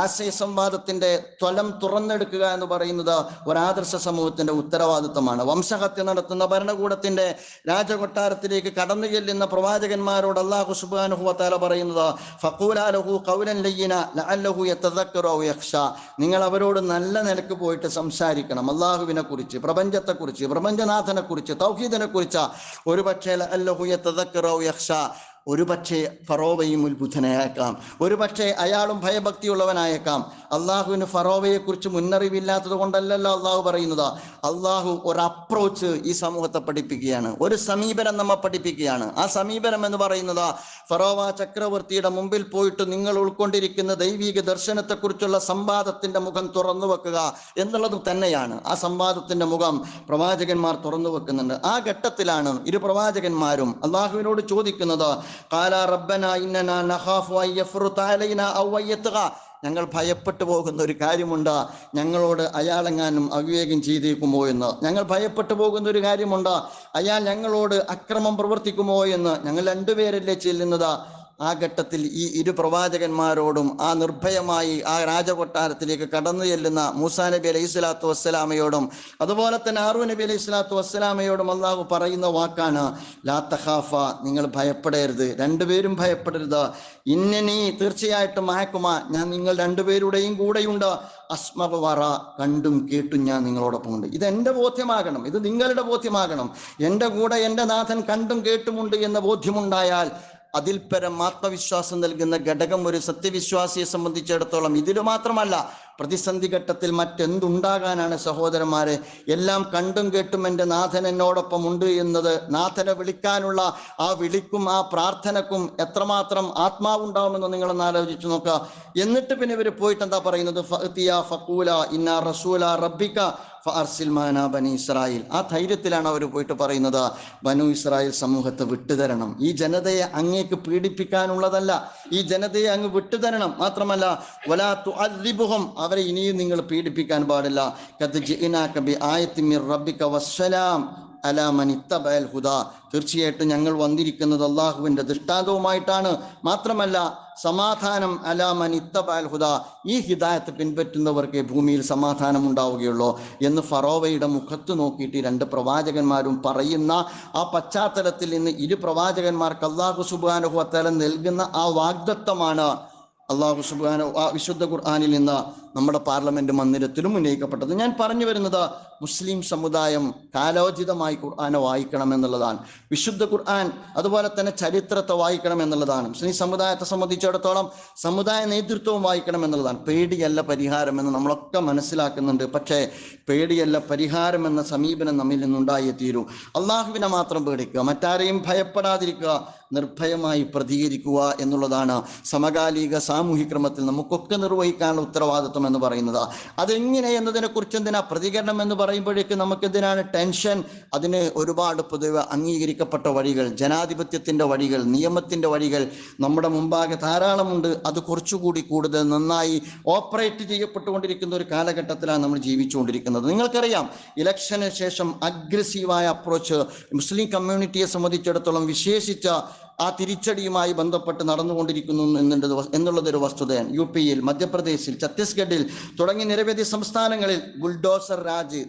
ആശയ സംവാദത്തിന്റെ ത്വലം തുറന്നെടുക്കുക എന്ന് പറയുന്നത് ഒരാദർശ സമൂഹത്തിന്റെ ഉത്തരവാദിത്തമാണ്. വംശഹത്യ നടത്തുന്ന ഭരണകൂടത്തിന്റെ രാജകൊട്ടാരത്തിലേക്ക് കടന്നു ചെല്ലുന്ന പ്രവാചകന്മാരോട് അല്ലാഹു സുബ്ഹാനഹു വ തആല പറയുന്നത്, ഫഖൂലാ ലഹു ഖൗലൻ ലയ്യിന ലഅല്ലഹു യതദക്കറു ഔ യഖ്ശ, നിങ്ങൾ അവരോട് നല്ല നിലക്ക് പോയിട്ട് സംസാരിക്കണം. അള്ളാഹുവിനെ കുറിച്ച്, പ്രപഞ്ചത്തെക്കുറിച്ച്, പ്രപഞ്ചനാഥനെ കുറിച്ച്, തൗഹീദിനെ കുറിച്ച്. ഒരു പക്ഷേ ലഅല്ലഹു യതദക്കറു ഔ യഖ്ശ, ഒരു പക്ഷേ ഫറോവയും ഉത്ബുദ്ധനായേക്കാം, ഒരു പക്ഷേ അയാളും ഭയഭക്തിയുള്ളവനായേക്കാം. അള്ളാഹുവിന് ഫറോവയെ കുറിച്ച് മുന്നറിവില്ലാത്തത് കൊണ്ടല്ലല്ലോ അള്ളാഹു പറയുന്നത്. അള്ളാഹു ഒരു അപ്രോച്ച് ഈ സമൂഹത്തെ പഠിപ്പിക്കുകയാണ്, ഒരു സമീപനം നമ്മെ പഠിപ്പിക്കുകയാണ്. ആ സമീപനം എന്ന് പറയുന്നത് ഫറോവ ചക്രവർത്തിയുടെ മുമ്പിൽ പോയിട്ട് നിങ്ങൾ ഉൾക്കൊണ്ടിരിക്കുന്ന ദൈവിക ദർശനത്തെക്കുറിച്ചുള്ള സംവാദത്തിന്റെ മുഖം തുറന്നു വെക്കുക എന്നുള്ളത് തന്നെയാണ്. ആ സംവാദത്തിന്റെ മുഖം പ്രവാചകന്മാർ തുറന്നു വെക്കുന്നുണ്ട്. ആ ഘട്ടത്തിലാണ് ഇരു പ്രവാചകന്മാരും അള്ളാഹുവിനോട് ചോദിക്കുന്നത്, ഖാല റബ്ബനാ ഇന്നനാ നഖാഫു അൻ യഫ്റുത അലൈനാ ഔ യത്ഗ, ഞങ്ങൾ ഭയപ്പെട്ടു പോകുന്ന ഒരു കാര്യമുണ്ട്, ഞങ്ങളോട് അയാളെങ്ങാനും അവിവേകം ചെയ്തേക്കുമോ എന്ന്. ഞങ്ങൾ ഭയപ്പെട്ടു പോകുന്ന ഒരു കാര്യമുണ്ട്, അയാൾ ഞങ്ങളോട് അക്രമം പ്രവർത്തിക്കുമോ എന്ന്. ഞങ്ങൾ രണ്ടുപേരല്ലേ ചെല്ലുന്നത്. ആ ഘട്ടത്തിൽ ഈ ഇരു പ്രവാചകന്മാരോടും ആ നിർഭയമായി ആ രാജകൊട്ടാരത്തിലേക്ക് കടന്നു ചെല്ലുന്ന മൂസാ നബി അലൈഹി സ്വലാത്തു വസ്സലാമയോടും അതുപോലെ തന്നെ ഹാറൂൻ നബി അലൈഹി സ്വലാത്തു വസ്സലാമയോടും അള്ളാഹു പറയുന്ന വാക്കാണ്, ലാ തഖാഫ, നിങ്ങൾ ഭയപ്പെടരുത്, രണ്ടുപേരും ഭയപ്പെടരുത്. ഇന്നനി, തീർച്ചയായിട്ടും മഹക്കുമ, ഞാൻ നിങ്ങൾ രണ്ടുപേരുടെയും കൂടെയുണ്ട്. അസ്മ വറ, കണ്ടും കേട്ടും ഞാൻ നിങ്ങളോടൊപ്പം ഉണ്ട്. ഇത് എൻ്റെ ബോധ്യമാകണം, ഇത് നിങ്ങളുടെ ബോധ്യമാകണം. എൻ്റെ കൂടെ എൻ്റെ നാഥൻ കണ്ടും കേട്ടുമുണ്ട് എന്ന ബോധ്യമുണ്ടായാൽ അതിൽ പരം ആത്മവിശ്വാസം നൽകുന്ന ഘടകം ഒരു സത്യവിശ്വാസിയെ സംബന്ധിച്ചിടത്തോളം ഇതിൽ മാത്രമല്ല, പ്രതിസന്ധി ഘട്ടത്തിൽ മറ്റെന്തുണ്ടാകാനാണ് സഹോദരന്മാരെ? എല്ലാം കണ്ടും കേട്ടും എൻ്റെ നാഥൻ എന്നോടൊപ്പം ഉണ്ട് എന്നത്, നാഥനെ വിളിക്കാനുള്ള ആ വിളിക്കും ആ പ്രാർത്ഥനക്കും എത്രമാത്രം ആത്മാവുണ്ടാവുമെന്ന് നിങ്ങളൊന്ന് ആലോചിച്ചു നോക്കുക. എന്നിട്ട് പിന്നെ ഇവർ പോയിട്ട് എന്താ പറയുന്നത്? ഫഖൂല ഇന്നാ റസൂല റബ്ബിക ഫഅർസിൽ മാനാ ബനി ഇസ്രായേൽ. ആ ധൈര്യത്തിലാണ് അവർ പോയിട്ട് പറയുന്നത്, ബനു ഇസ്രായേൽ സമൂഹത്തെ വിട്ടുതരണം, ഈ ജനതയെ അങ്ങേക്ക് പീഡിപ്പിക്കാനുള്ളതല്ല, ഈ ജനതയെ അങ്ങ് വിട്ടുതരണം. മാത്രമല്ല വലാ തുഅദ്ദിബുഹും, അവരെ ഇനിയും നിങ്ങൾ പീഡിപ്പിക്കാൻ പാടില്ല. ഖദ് ജിഇനാക ബി ആയത്തിൻ മിർ റബ്ബിക വസ്സലാം അലാ മൻ ഇത്തബഅൽ ഹുദാ, തീർച്ചയായിട്ടും ഞങ്ങൾ വന്നിരിക്കുന്നത് അള്ളാഹുവിൻ്റെ ദൃഷ്ടാന്തവുമായിട്ടാണ്. മാത്രമല്ല സമാധാനം അലാ മൻ ഇത്തബഅൽ ഹുദാ, ഈ ഹിദായത്ത് പിൻപറ്റുന്നവർക്ക് ഭൂമിയിൽ സമാധാനം ഉണ്ടാവുകയുള്ളൂ എന്ന് ഫറോവയുടെ മുഖത്ത് നോക്കിയിട്ട് രണ്ട് പ്രവാചകന്മാരും പറയുന്ന ആ പശ്ചാത്തലത്തിൽ നിന്ന് ഇരു പ്രവാചകന്മാർക്ക് അല്ലാഹു സുബ്ഹാനഹു വ തആല നൽകുന്ന ആ വാഗ്ദത്തമാണ് അല്ലാഹു സുബ്ഹാനഹു വിശുദ്ധ ഖുർആനിൽ നിന്ന് നമ്മുടെ പാർലമെന്റ് മന്ദിരത്തിലും ഉന്നയിക്കപ്പെട്ടത്. ഞാൻ പറഞ്ഞു വരുന്നത് മുസ്ലിം സമുദായം കാലോചിതമായി ഖുർആനെ വായിക്കണം എന്നുള്ളതാണ്. വിശുദ്ധ ഖുർആൻ അതുപോലെ തന്നെ ചരിത്രത്തെ വായിക്കണം എന്നുള്ളതാണ്. മുസ്ലിം സമുദായത്തെ സംബന്ധിച്ചിടത്തോളം സമുദായ നേതൃത്വവും വായിക്കണം എന്നുള്ളതാണ്. പേടിയല്ല പരിഹാരം എന്ന് നമ്മളൊക്കെ മനസ്സിലാക്കുന്നുണ്ട്. പക്ഷേ പേടിയല്ല പരിഹാരം എന്ന സമീപനം നമ്മിൽ നിന്നുണ്ടായേ തീരൂ. അള്ളാഹുവിനെ മാത്രം പേടിക്കുക, മറ്റാരെയും ഭയപ്പെടാതിരിക്കുക, നിർഭയമായി പ്രതികരിക്കുക എന്നുള്ളതാണ് സമകാലിക സാമൂഹ്യ ക്രമത്തിൽ നമുക്കൊക്കെ നിർവഹിക്കാനുള്ള ഉത്തരവാദിത്വം എന്ന് പറയുന്നത്. അതെങ്ങനെ എന്നതിനെ കുറിച്ച് എന്തിനാ പ്രതികരണം എന്ന് പറയുമ്പോഴേക്ക് നമുക്കെന്തിനാണ് ടെൻഷൻ? അതിന് ഒരുപാട് പൊതുവെ അംഗീകരിക്കപ്പെട്ട വഴികൾ, ജനാധിപത്യത്തിന്റെ വഴികൾ, നിയമത്തിന്റെ വഴികൾ നമ്മുടെ മുമ്പാകെ ധാരാളമുണ്ട്. അത് കുറച്ചുകൂടി കൂടുതൽ നന്നായി ഓപ്പറേറ്റ് ചെയ്യപ്പെട്ടുകൊണ്ടിരിക്കുന്ന ഒരു കാലഘട്ടത്തിലാണ് നമ്മൾ ജീവിച്ചുകൊണ്ടിരിക്കുന്നത്. നിങ്ങൾക്കറിയാം, ഇലക്ഷന് ശേഷം അഗ്രസീവായ അപ്രോച്ച് മുസ്ലിം കമ്മ്യൂണിറ്റിയെ സംബന്ധിച്ചിടത്തോളം വിശേഷിച്ച ആ തിരിച്ചടിയുമായി ബന്ധപ്പെട്ട് നടന്നുകൊണ്ടിരിക്കുന്നു എന്നുള്ളതൊരു വസ്തുതയാണ്. യു പിയിൽ, മധ്യപ്രദേശിൽ, ഛത്തീസ്ഗഡിൽ തുടങ്ങി നിരവധി സംസ്ഥാനങ്ങളിൽ ബുൾഡോസർ രാജ്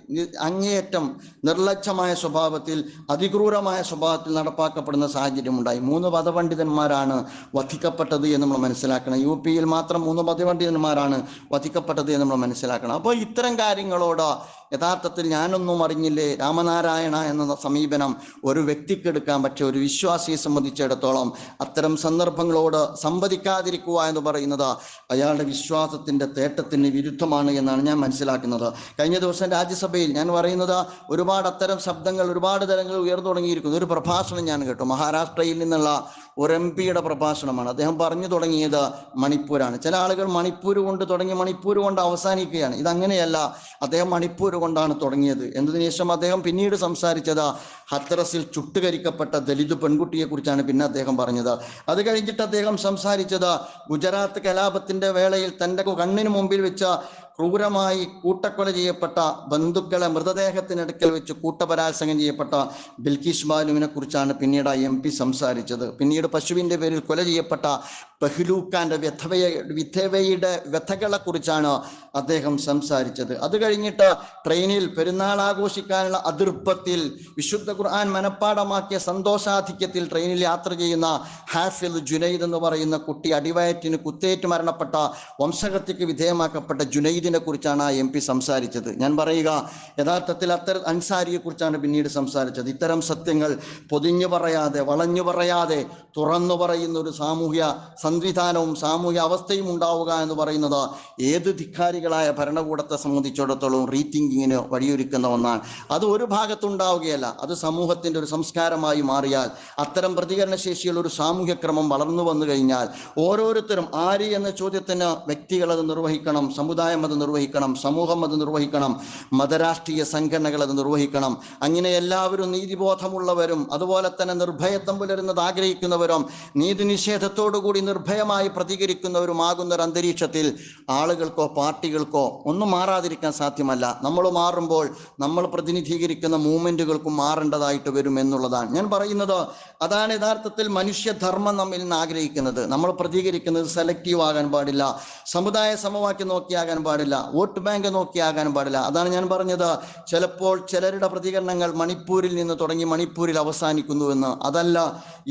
അങ്ങേയറ്റം നിർലജ്ജമായ സ്വഭാവത്തിൽ, അതിക്രൂരമായ സ്വഭാവത്തിൽ നടപ്പാക്കപ്പെടുന്ന സാഹചര്യം ഉണ്ടായി. 3 മതപണ്ഡിതന്മാരാണ് വധിക്കപ്പെട്ടത് എന്ന് നമ്മൾ മനസ്സിലാക്കണം. യു പിയിൽ മാത്രം 3 മതപണ്ഡിതന്മാരാണ് വധിക്കപ്പെട്ടത് എന്ന് നമ്മൾ മനസ്സിലാക്കണം. അപ്പോൾ ഇത്തരം കാര്യങ്ങളോട് യഥാർത്ഥത്തിൽ ഞാനൊന്നും അറിഞ്ഞില്ലേ രാമനാരായണ എന്ന സമീപനം ഒരു വ്യക്തിക്കെടുക്കാൻ, പക്ഷേ ഒരു വിശ്വാസിയെ സംബന്ധിച്ചിടത്തോളം അത്തരം സന്ദർഭങ്ങളോട് സംവദിക്കാതിരിക്കുക എന്ന് പറയുന്നത് അയാളുടെ വിശ്വാസത്തിന്റെ തേട്ടത്തിന് വിരുദ്ധമാണ് എന്നാണ് ഞാൻ മനസ്സിലാക്കുന്നത്. കഴിഞ്ഞ ദിവസം രാജ്യസഭയിൽ ഞാൻ പറയുന്നത് ഒരുപാട് അത്തരം ശബ്ദങ്ങൾ ഒരുപാട് തരങ്ങൾ ഉയർന്നു തുടങ്ങിയിരിക്കുന്നു. ഒരു പ്രഭാഷണം ഞാൻ കേട്ടു, മഹാരാഷ്ട്രയിൽ നിന്നുള്ള ഒരു MP യുടെ പ്രഭാഷണമാണ്. അദ്ദേഹം പറഞ്ഞു തുടങ്ങിയത് മണിപ്പൂരാണ്. ചില ആളുകൾ മണിപ്പൂർ കൊണ്ട് തുടങ്ങി മണിപ്പൂർ കൊണ്ട് അവസാനിക്കുകയാണ്. ഇതങ്ങനെയല്ല, അദ്ദേഹം മണിപ്പൂർ കൊണ്ടാണ് തുടങ്ങിയത്. എന്നതിനു ശേഷം അദ്ദേഹം പിന്നീട് സംസാരിച്ചത് ഹത്രസിൽ ചുട്ടുകരിക്കപ്പെട്ട ദലിത് പെൺകുട്ടിയെ കുറിച്ചാണ് പിന്നെ അദ്ദേഹം പറഞ്ഞത്. അത് കഴിഞ്ഞിട്ട് അദ്ദേഹം സംസാരിച്ചത് ഗുജറാത്ത് കലാപത്തിന്റെ വേളയിൽ തൻ്റെ കണ്ണിന് മുമ്പിൽ വെച്ച ക്രൂരമായി കൂട്ടക്കൊല ചെയ്യപ്പെട്ട ബന്ധുക്കളെ മൃതദേഹത്തിനടുക്കൽ വെച്ച് കൂട്ടബലാത്സംഗം ചെയ്യപ്പെട്ട ബിൽക്കിസ് ബാനുവിനെ കുറിച്ചാണ് പിന്നീട് MP സംസാരിച്ചത്. പിന്നീട് പശുവിൻ്റെ പേരിൽ കൊല ചെയ്യപ്പെട്ട പെഹ്ലൂഖാന്റെ വിധവയുടെ വ്യഥകളെ കുറിച്ചാണ് അദ്ദേഹം സംസാരിച്ചത്. അത് കഴിഞ്ഞിട്ട് ട്രെയിനിൽ പെരുന്നാൾ ആഘോഷിക്കാനുള്ള അതിർപ്പത്തിൽ വിശുദ്ധ ഖുർആൻ മനഃപ്പാടമാക്കിയ സന്തോഷാധിക്യത്തിൽ ട്രെയിനിൽ യാത്ര ചെയ്യുന്ന ഹാഫിദ് ജുനൈദ് എന്ന് പറയുന്ന കുട്ടി അടിവയറ്റിന് കുത്തേറ്റ് മരണപ്പെട്ട, വംശഹത്യക്ക് വിധേയമാക്കപ്പെട്ട ജുനൈദിനെ കുറിച്ചാണ് ആ MP സംസാരിച്ചത്. ഞാൻ പറയുക, യഥാർത്ഥത്തിൽ അത്തരം അൻസാരിയെ കുറിച്ചാണ് പിന്നീട് സംസാരിച്ചത്. ഇത്തരം സത്യങ്ങൾ പൊതിഞ്ഞു പറയാതെ, വളഞ്ഞു പറയാതെ തുറന്നു പറയുന്ന ഒരു സാമൂഹ്യ സംവിധാനവും സാമൂഹ്യ അവസ്ഥയും ഉണ്ടാവുക എന്ന് പറയുന്നത് ഏത് ധിക്കാരികളായ ഭരണകൂടത്തെ സംബന്ധിച്ചിടത്തോളം റീതിങ്കിങ്ങിന് വഴിയൊരുക്കുന്ന ഒന്നാണ്. അത് ഒരു ഭാഗത്തുണ്ടാവുകയല്ല, അത് സമൂഹത്തിൻ്റെ ഒരു സംസ്കാരമായി മാറിയാൽ, അത്തരം പ്രതികരണശേഷിയുള്ള ഒരു സാമൂഹ്യ ക്രമം വളർന്നു വന്നു കഴിഞ്ഞാൽ ഓരോരുത്തരും ആര് എന്ന ചോദ്യത്തിന് വ്യക്തികൾ അത് നിർവഹിക്കണം, സമുദായം അത് നിർവഹിക്കണം, സമൂഹം അത് നിർവഹിക്കണം, മതരാഷ്ട്രീയ സംഘടനകൾ അത് നിർവഹിക്കണം. അങ്ങനെ എല്ലാവരും നീതിബോധമുള്ളവരും അതുപോലെ തന്നെ നിർഭയത്വം പുലരുന്നത് ആഗ്രഹിക്കുന്നവരും നീതി നിഷേധത്തോടുകൂടി നിർഭയമായി പ്രതികരിക്കുന്നവരുമാകുന്ന ഒരു അന്തരീക്ഷത്തിൽ ആളുകൾക്കോ പാർട്ടികൾക്കോ ഒന്നും മാറാതിരിക്കാൻ സാധ്യമല്ല. നമ്മൾ മാറുമ്പോൾ നമ്മൾ പ്രതിനിധീകരിക്കുന്ന മൂവ്മെന്റുകൾക്കും മാറേണ്ടതായിട്ട് വരും എന്നുള്ളതാണ് ഞാൻ പറയുന്നത്. അതാണ് യഥാർത്ഥത്തിൽ മനുഷ്യധർമ്മം നമ്മിൽ നിന്ന് ആഗ്രഹിക്കുന്നത്. നമ്മൾ പ്രതികരിക്കുന്നത് സെലക്റ്റീവ് ആകാൻ പാടില്ല, സമുദായ സമവാക്യം നോക്കിയാകാൻ പാടില്ല, വോട്ട് ബാങ്ക് നോക്കിയാകാൻ പാടില്ല. അതാണ് ഞാൻ പറഞ്ഞത്, ചിലപ്പോൾ ചിലരുടെ പ്രതികരണങ്ങൾ മണിപ്പൂരിൽ നിന്ന് തുടങ്ങി മണിപ്പൂരിൽ അവസാനിക്കുന്നുവെന്ന്. അതല്ല,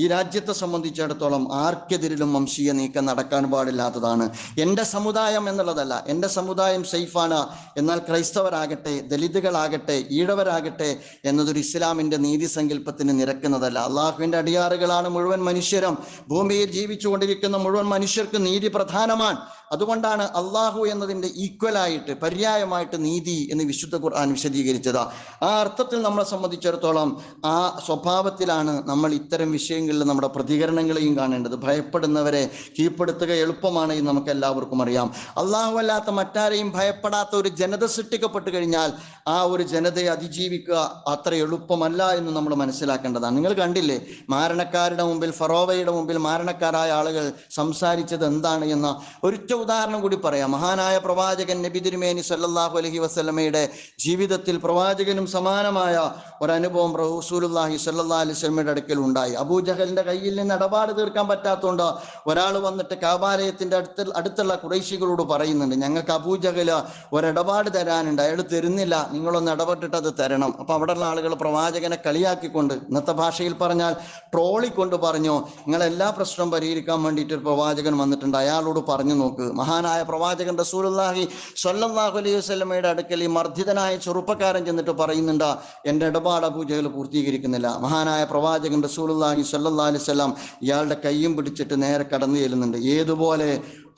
ഈ രാജ്യത്തെ സംബന്ധിച്ചിടത്തോളം ആർക്കെതിരിലും വംശീയ വംശീയ നീക്കം നടക്കാൻ പാടില്ലാത്തതാണ്. എൻ്റെ സമുദായം എന്നുള്ളതല്ല, എൻ്റെ സമുദായം സേഫാണ്, എന്നാൽ ക്രൈസ്തവരാകട്ടെ, ദലിതുകളാകട്ടെ, ഈഴവരാകട്ടെ എന്നതൊരു ഇസ്ലാമിൻ്റെ നീതി സങ്കല്പത്തിന് നിരക്കുന്നതല്ല. അള്ളാഹുവിൻ്റെ അടിയാറുകളാണ് മുഴുവൻ മനുഷ്യരും. ഭൂമിയിൽ ജീവിച്ചുകൊണ്ടിരിക്കുന്ന മുഴുവൻ മനുഷ്യർക്ക് നീതി പ്രധാനമാണ്. അതുകൊണ്ടാണ് അള്ളാഹു എന്നതിൻ്റെ ഈക്വലായിട്ട്, പര്യായമായിട്ട് നീതി എന്ന് വിശുദ്ധ ഖുർആൻ വിശദീകരിച്ചത്. ആ അർത്ഥത്തിൽ നമ്മളെ സംബന്ധിച്ചിടത്തോളം ആ സ്വഭാവത്തിലാണ് നമ്മൾ ഇത്തരം വിഷയങ്ങളിൽ നമ്മുടെ പ്രതികരണങ്ങളെയും കാണേണ്ടത്. ഭയപ്പെടുന്നവരെ കീഴ്പ്പെടുത്തുക എളുപ്പമാണ് എന്ന് നമുക്ക് എല്ലാവർക്കും അറിയാം. അള്ളാഹു അല്ലാത്ത മറ്റാരെയും ഭയപ്പെടാത്ത ഒരു ജനത സൃഷ്ടിക്കപ്പെട്ടു കഴിഞ്ഞാൽ ആ ഒരു ജനതയെ അതിജീവിക്കുക അത്ര എളുപ്പമല്ല എന്ന് നമ്മൾ മനസ്സിലാക്കേണ്ടതാണ്. നിങ്ങൾ കണ്ടില്ലേ, മാരണക്കാരുടെ മുമ്പിൽ, ഫറോവയുടെ മുമ്പിൽ മാരണക്കാരായ ആളുകൾ സംസാരിച്ചത് എന്താണ് എന്ന ഒരൊറ്റ ഉദാഹരണം കൂടി പറയാം. മഹാനായ പ്രവാചകൻ നബി തിരുമേനി സല്ലല്ലാഹു അലൈഹി വസല്ലമയുടെ ജീവിതത്തിൽ പ്രവാചകനും സമാനമായ ഒരനുഭവം റസൂലുള്ളാഹി സല്ലല്ലാഹു അലൈഹി വസല്ലമയുടെ അടുക്കൽ ഉണ്ടായി. അബൂജഹലിന്റെ കയ്യിൽ നിന്ന് ഇടപാട് തീർക്കാൻ പറ്റാത്തതുകൊണ്ട് ഒരാൾ വന്നിട്ട് കഅബാലയത്തിന്റെ അടുത്തുള്ള ഖുറൈശികളോട് പറയുന്നുണ്ട്, ഞങ്ങൾക്ക് അബൂജഹൽ ഒരിടപാട് തരാനുണ്ട്, അയാൾ തരുന്നില്ല, നിങ്ങളൊന്ന് ഇടപെട്ടിട്ട് അത് തരണം. അപ്പൊ അവിടെയുള്ള ആളുകൾ പ്രവാചകനെ കളിയാക്കിക്കൊണ്ട്, ഇന്നത്തെ ഭാഷയിൽ പറഞ്ഞാൽ ട്രോളിക്കൊണ്ട് പറഞ്ഞു, നിങ്ങളെല്ലാ പ്രശ്നവും പരിഹരിക്കാൻ വേണ്ടിയിട്ട് ഒരു പ്രവാചകൻ വന്നിട്ടുണ്ട്, അയാളോട് പറഞ്ഞു നോക്ക്. മഹാനായ പ്രവാചകൻ റസൂലുള്ളാഹി സ്വല്ലല്ലാഹു അലൈഹി വസല്ലമയുടെ അടുക്കൽ ഈ മർദ്ദിതനായ ചെറുപ്പക്കാരൻ ചെന്നിട്ട് പറയുന്നുണ്ട്, എൻ്റെ ഇടപാട് അബൂജഹൽ പൂർത്തീകരിക്കുന്നില്ല. മഹാനായ പ്രവാചകൻ റസൂലുള്ളാഹി സ്വല്ലല്ലാഹു അലൈഹി വസല്ലം ഇയാളുടെ കയ്യും പിടിച്ചിട്ട് നേരെ കടന്നു ചെല്ലുന്നുണ്ട്. ഏതുപോലെ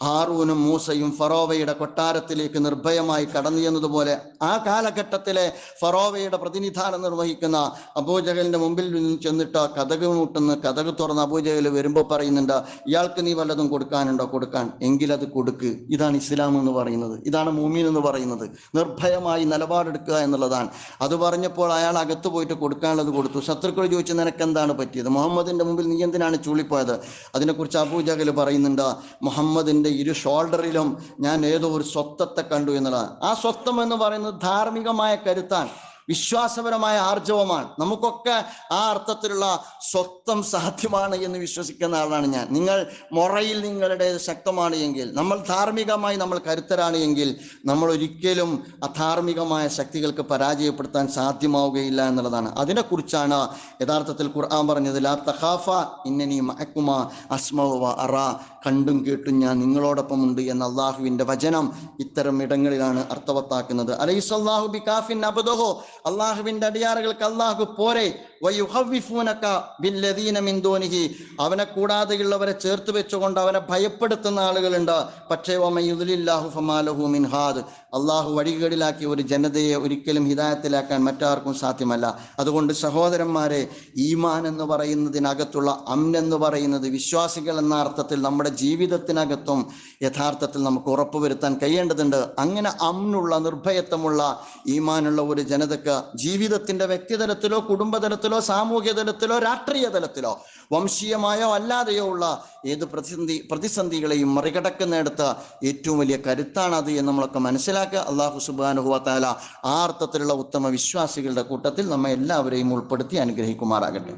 ഹാറൂനും മൂസയും ഫറോവയുടെ കൊട്ടാരത്തിലേക്ക് നിർഭയമായി കടന്നു ചെന്നതുപോലെ ആ കാലഘട്ടത്തിലെ ഫറോവയുടെ പ്രതിനിധാനം നിർവഹിക്കുന്ന അബൂജഹലിന്റെ മുമ്പിൽ ചെന്നിട്ട് കതക് മുട്ടുന്ന, കതക് തുറന്ന് അബൂജഹൽ വരുമ്പോൾ പറയുന്നുണ്ട്, ഇയാൾക്ക് നീ വല്ലതും കൊടുക്കാനുണ്ടോ? കൊടുക്കാൻ, എങ്കിലത് കൊടുക്ക്. ഇതാണ് ഇസ്ലാം എന്ന് പറയുന്നത്, ഇതാണ് മുഅ്മിൻ എന്ന് പറയുന്നത്. നിർഭയമായി നിലപാടെടുക്കുക എന്നുള്ളതാണ്. അത് പറഞ്ഞപ്പോൾ അയാൾ അകത്ത് പോയിട്ട് കൊടുക്കാനുള്ളത് കൊടുത്തു. ശത്രുക്കൾ ചോദിച്ചു, നിനക്ക് എന്താണ് പറ്റിയത്? മുഹമ്മദിന്റെ മുമ്പിൽ നീ എന്തിനാണ് ചൂളിപ്പോയത്? അതിനെക്കുറിച്ച് അബൂജഹൽ പറയുന്നുണ്ട്, മുഹമ്മദിന്റെ ഇരു ഷോൾഡറിലും ഞാൻ ഏതോ ഒരു സ്വത്വത്തെ കണ്ടു എന്നുള്ളതാണ്. ആ സ്വത്വം എന്ന് പറയുന്നത് ധാർമ്മികമായ കരുത്താണ്, വിശ്വാസപരമായ ആർജവമാണ്. നമുക്കൊക്കെ ആ അർത്ഥത്തിലുള്ള സ്വത്വം സാധ്യമാണ് എന്ന് വിശ്വസിക്കുന്ന ആളാണ് ഞാൻ. നിങ്ങൾ മൊറയിൽ നിങ്ങളുടെ ശക്തമാണ് എങ്കിൽ, നമ്മൾ ധാർമ്മികമായി നമ്മൾ കരുത്തരാണ് എങ്കിൽ, നമ്മൾ ഒരിക്കലും അധാർമികമായ ശക്തികൾക്ക് പരാജയപ്പെടുത്താൻ സാധ്യമാവുകയില്ല എന്നുള്ളതാണ്. അതിനെക്കുറിച്ചാണ് യഥാർത്ഥത്തിൽ ഖുർആൻ പറഞ്ഞത്, ലാ തഖാഫ ഇന്നനി മഅകുമാ അസ്മഉ വ അറാ, കണ്ടും കേട്ടും ഞാൻ നിങ്ങളോടൊപ്പം ഉണ്ട് എന്ന അള്ളാഹുവിൻ്റെ വചനം ഇത്തരം ഇടങ്ങളിലാണ് അർത്ഥവത്താക്കുന്നത്. അലൈസല്ലാഹു ബികാഫിൻ അബ്ദഹു, അള്ളാഹുവിൻ്റെ അടിയാറുകൾക്ക് അള്ളാഹു പോരെ. വയുഹവ്വിഫൂനക ബില്ലദീന മിൻ ദൂനിഹി, അവനെ കൂടാതെയുള്ളവരെ ചേർത്ത് വെച്ചുകൊണ്ട് അവനെ ഭയപ്പെടുത്തുന്ന ആളുകളുണ്ട്. പക്ഷേ വമയുദ്ലില്ലാഹു ഫമാലഹു മിൻ ഹാദ്, അള്ളാഹു വഴികേടിലാക്കിയ ഒരു ജനതയെ ഒരിക്കലും ഹിദായത്തിലാക്കാൻ മറ്റാർക്കും സാധ്യമല്ല. അതുകൊണ്ട് സഹോദരന്മാരെ, ഈമാൻ എന്ന് പറയുന്നതിനകത്തുള്ള അംൻ എന്ന് പറയുന്നത് വിശ്വാസികൾ എന്ന അർത്ഥത്തിൽ നമ്മുടെ ജീവിതത്തിനകത്തും യഥാർത്ഥത്തിൽ നമുക്ക് ഉറപ്പുവരുത്താൻ കഴിയേണ്ടതുണ്ട്. അങ്ങനെ അംനുള്ള, നിർഭയത്വമുള്ള, ഈമാനുള്ള ഒരു ജനതക്ക് ജീവിതത്തിന്റെ വ്യക്തിതലത്തിലോ കുടുംബതലത്തിലോ സാമൂഹ്യ തലത്തിലോ രാഷ്ട്രീയ തലത്തിലോ വംശീയമായോ അല്ലാതെയോ ഉള്ള ഏത് പ്രതിസന്ധികളെയും മറികടക്കുന്നിടത്ത് ഏറ്റവും വലിയ കരുത്താണത് എന്ന് നമ്മളൊക്കെ മനസ്സിലാക്കുക. അല്ലാഹു സുബ്ഹാനഹു വ തആല ആ അർത്ഥത്തിലുള്ള ഉത്തമ വിശ്വാസികളുടെ കൂട്ടത്തിൽ നമ്മെ എല്ലാവരെയും ഉൾപ്പെടുത്തി അനുഗ്രഹിക്കുമാറാകട്ടെ.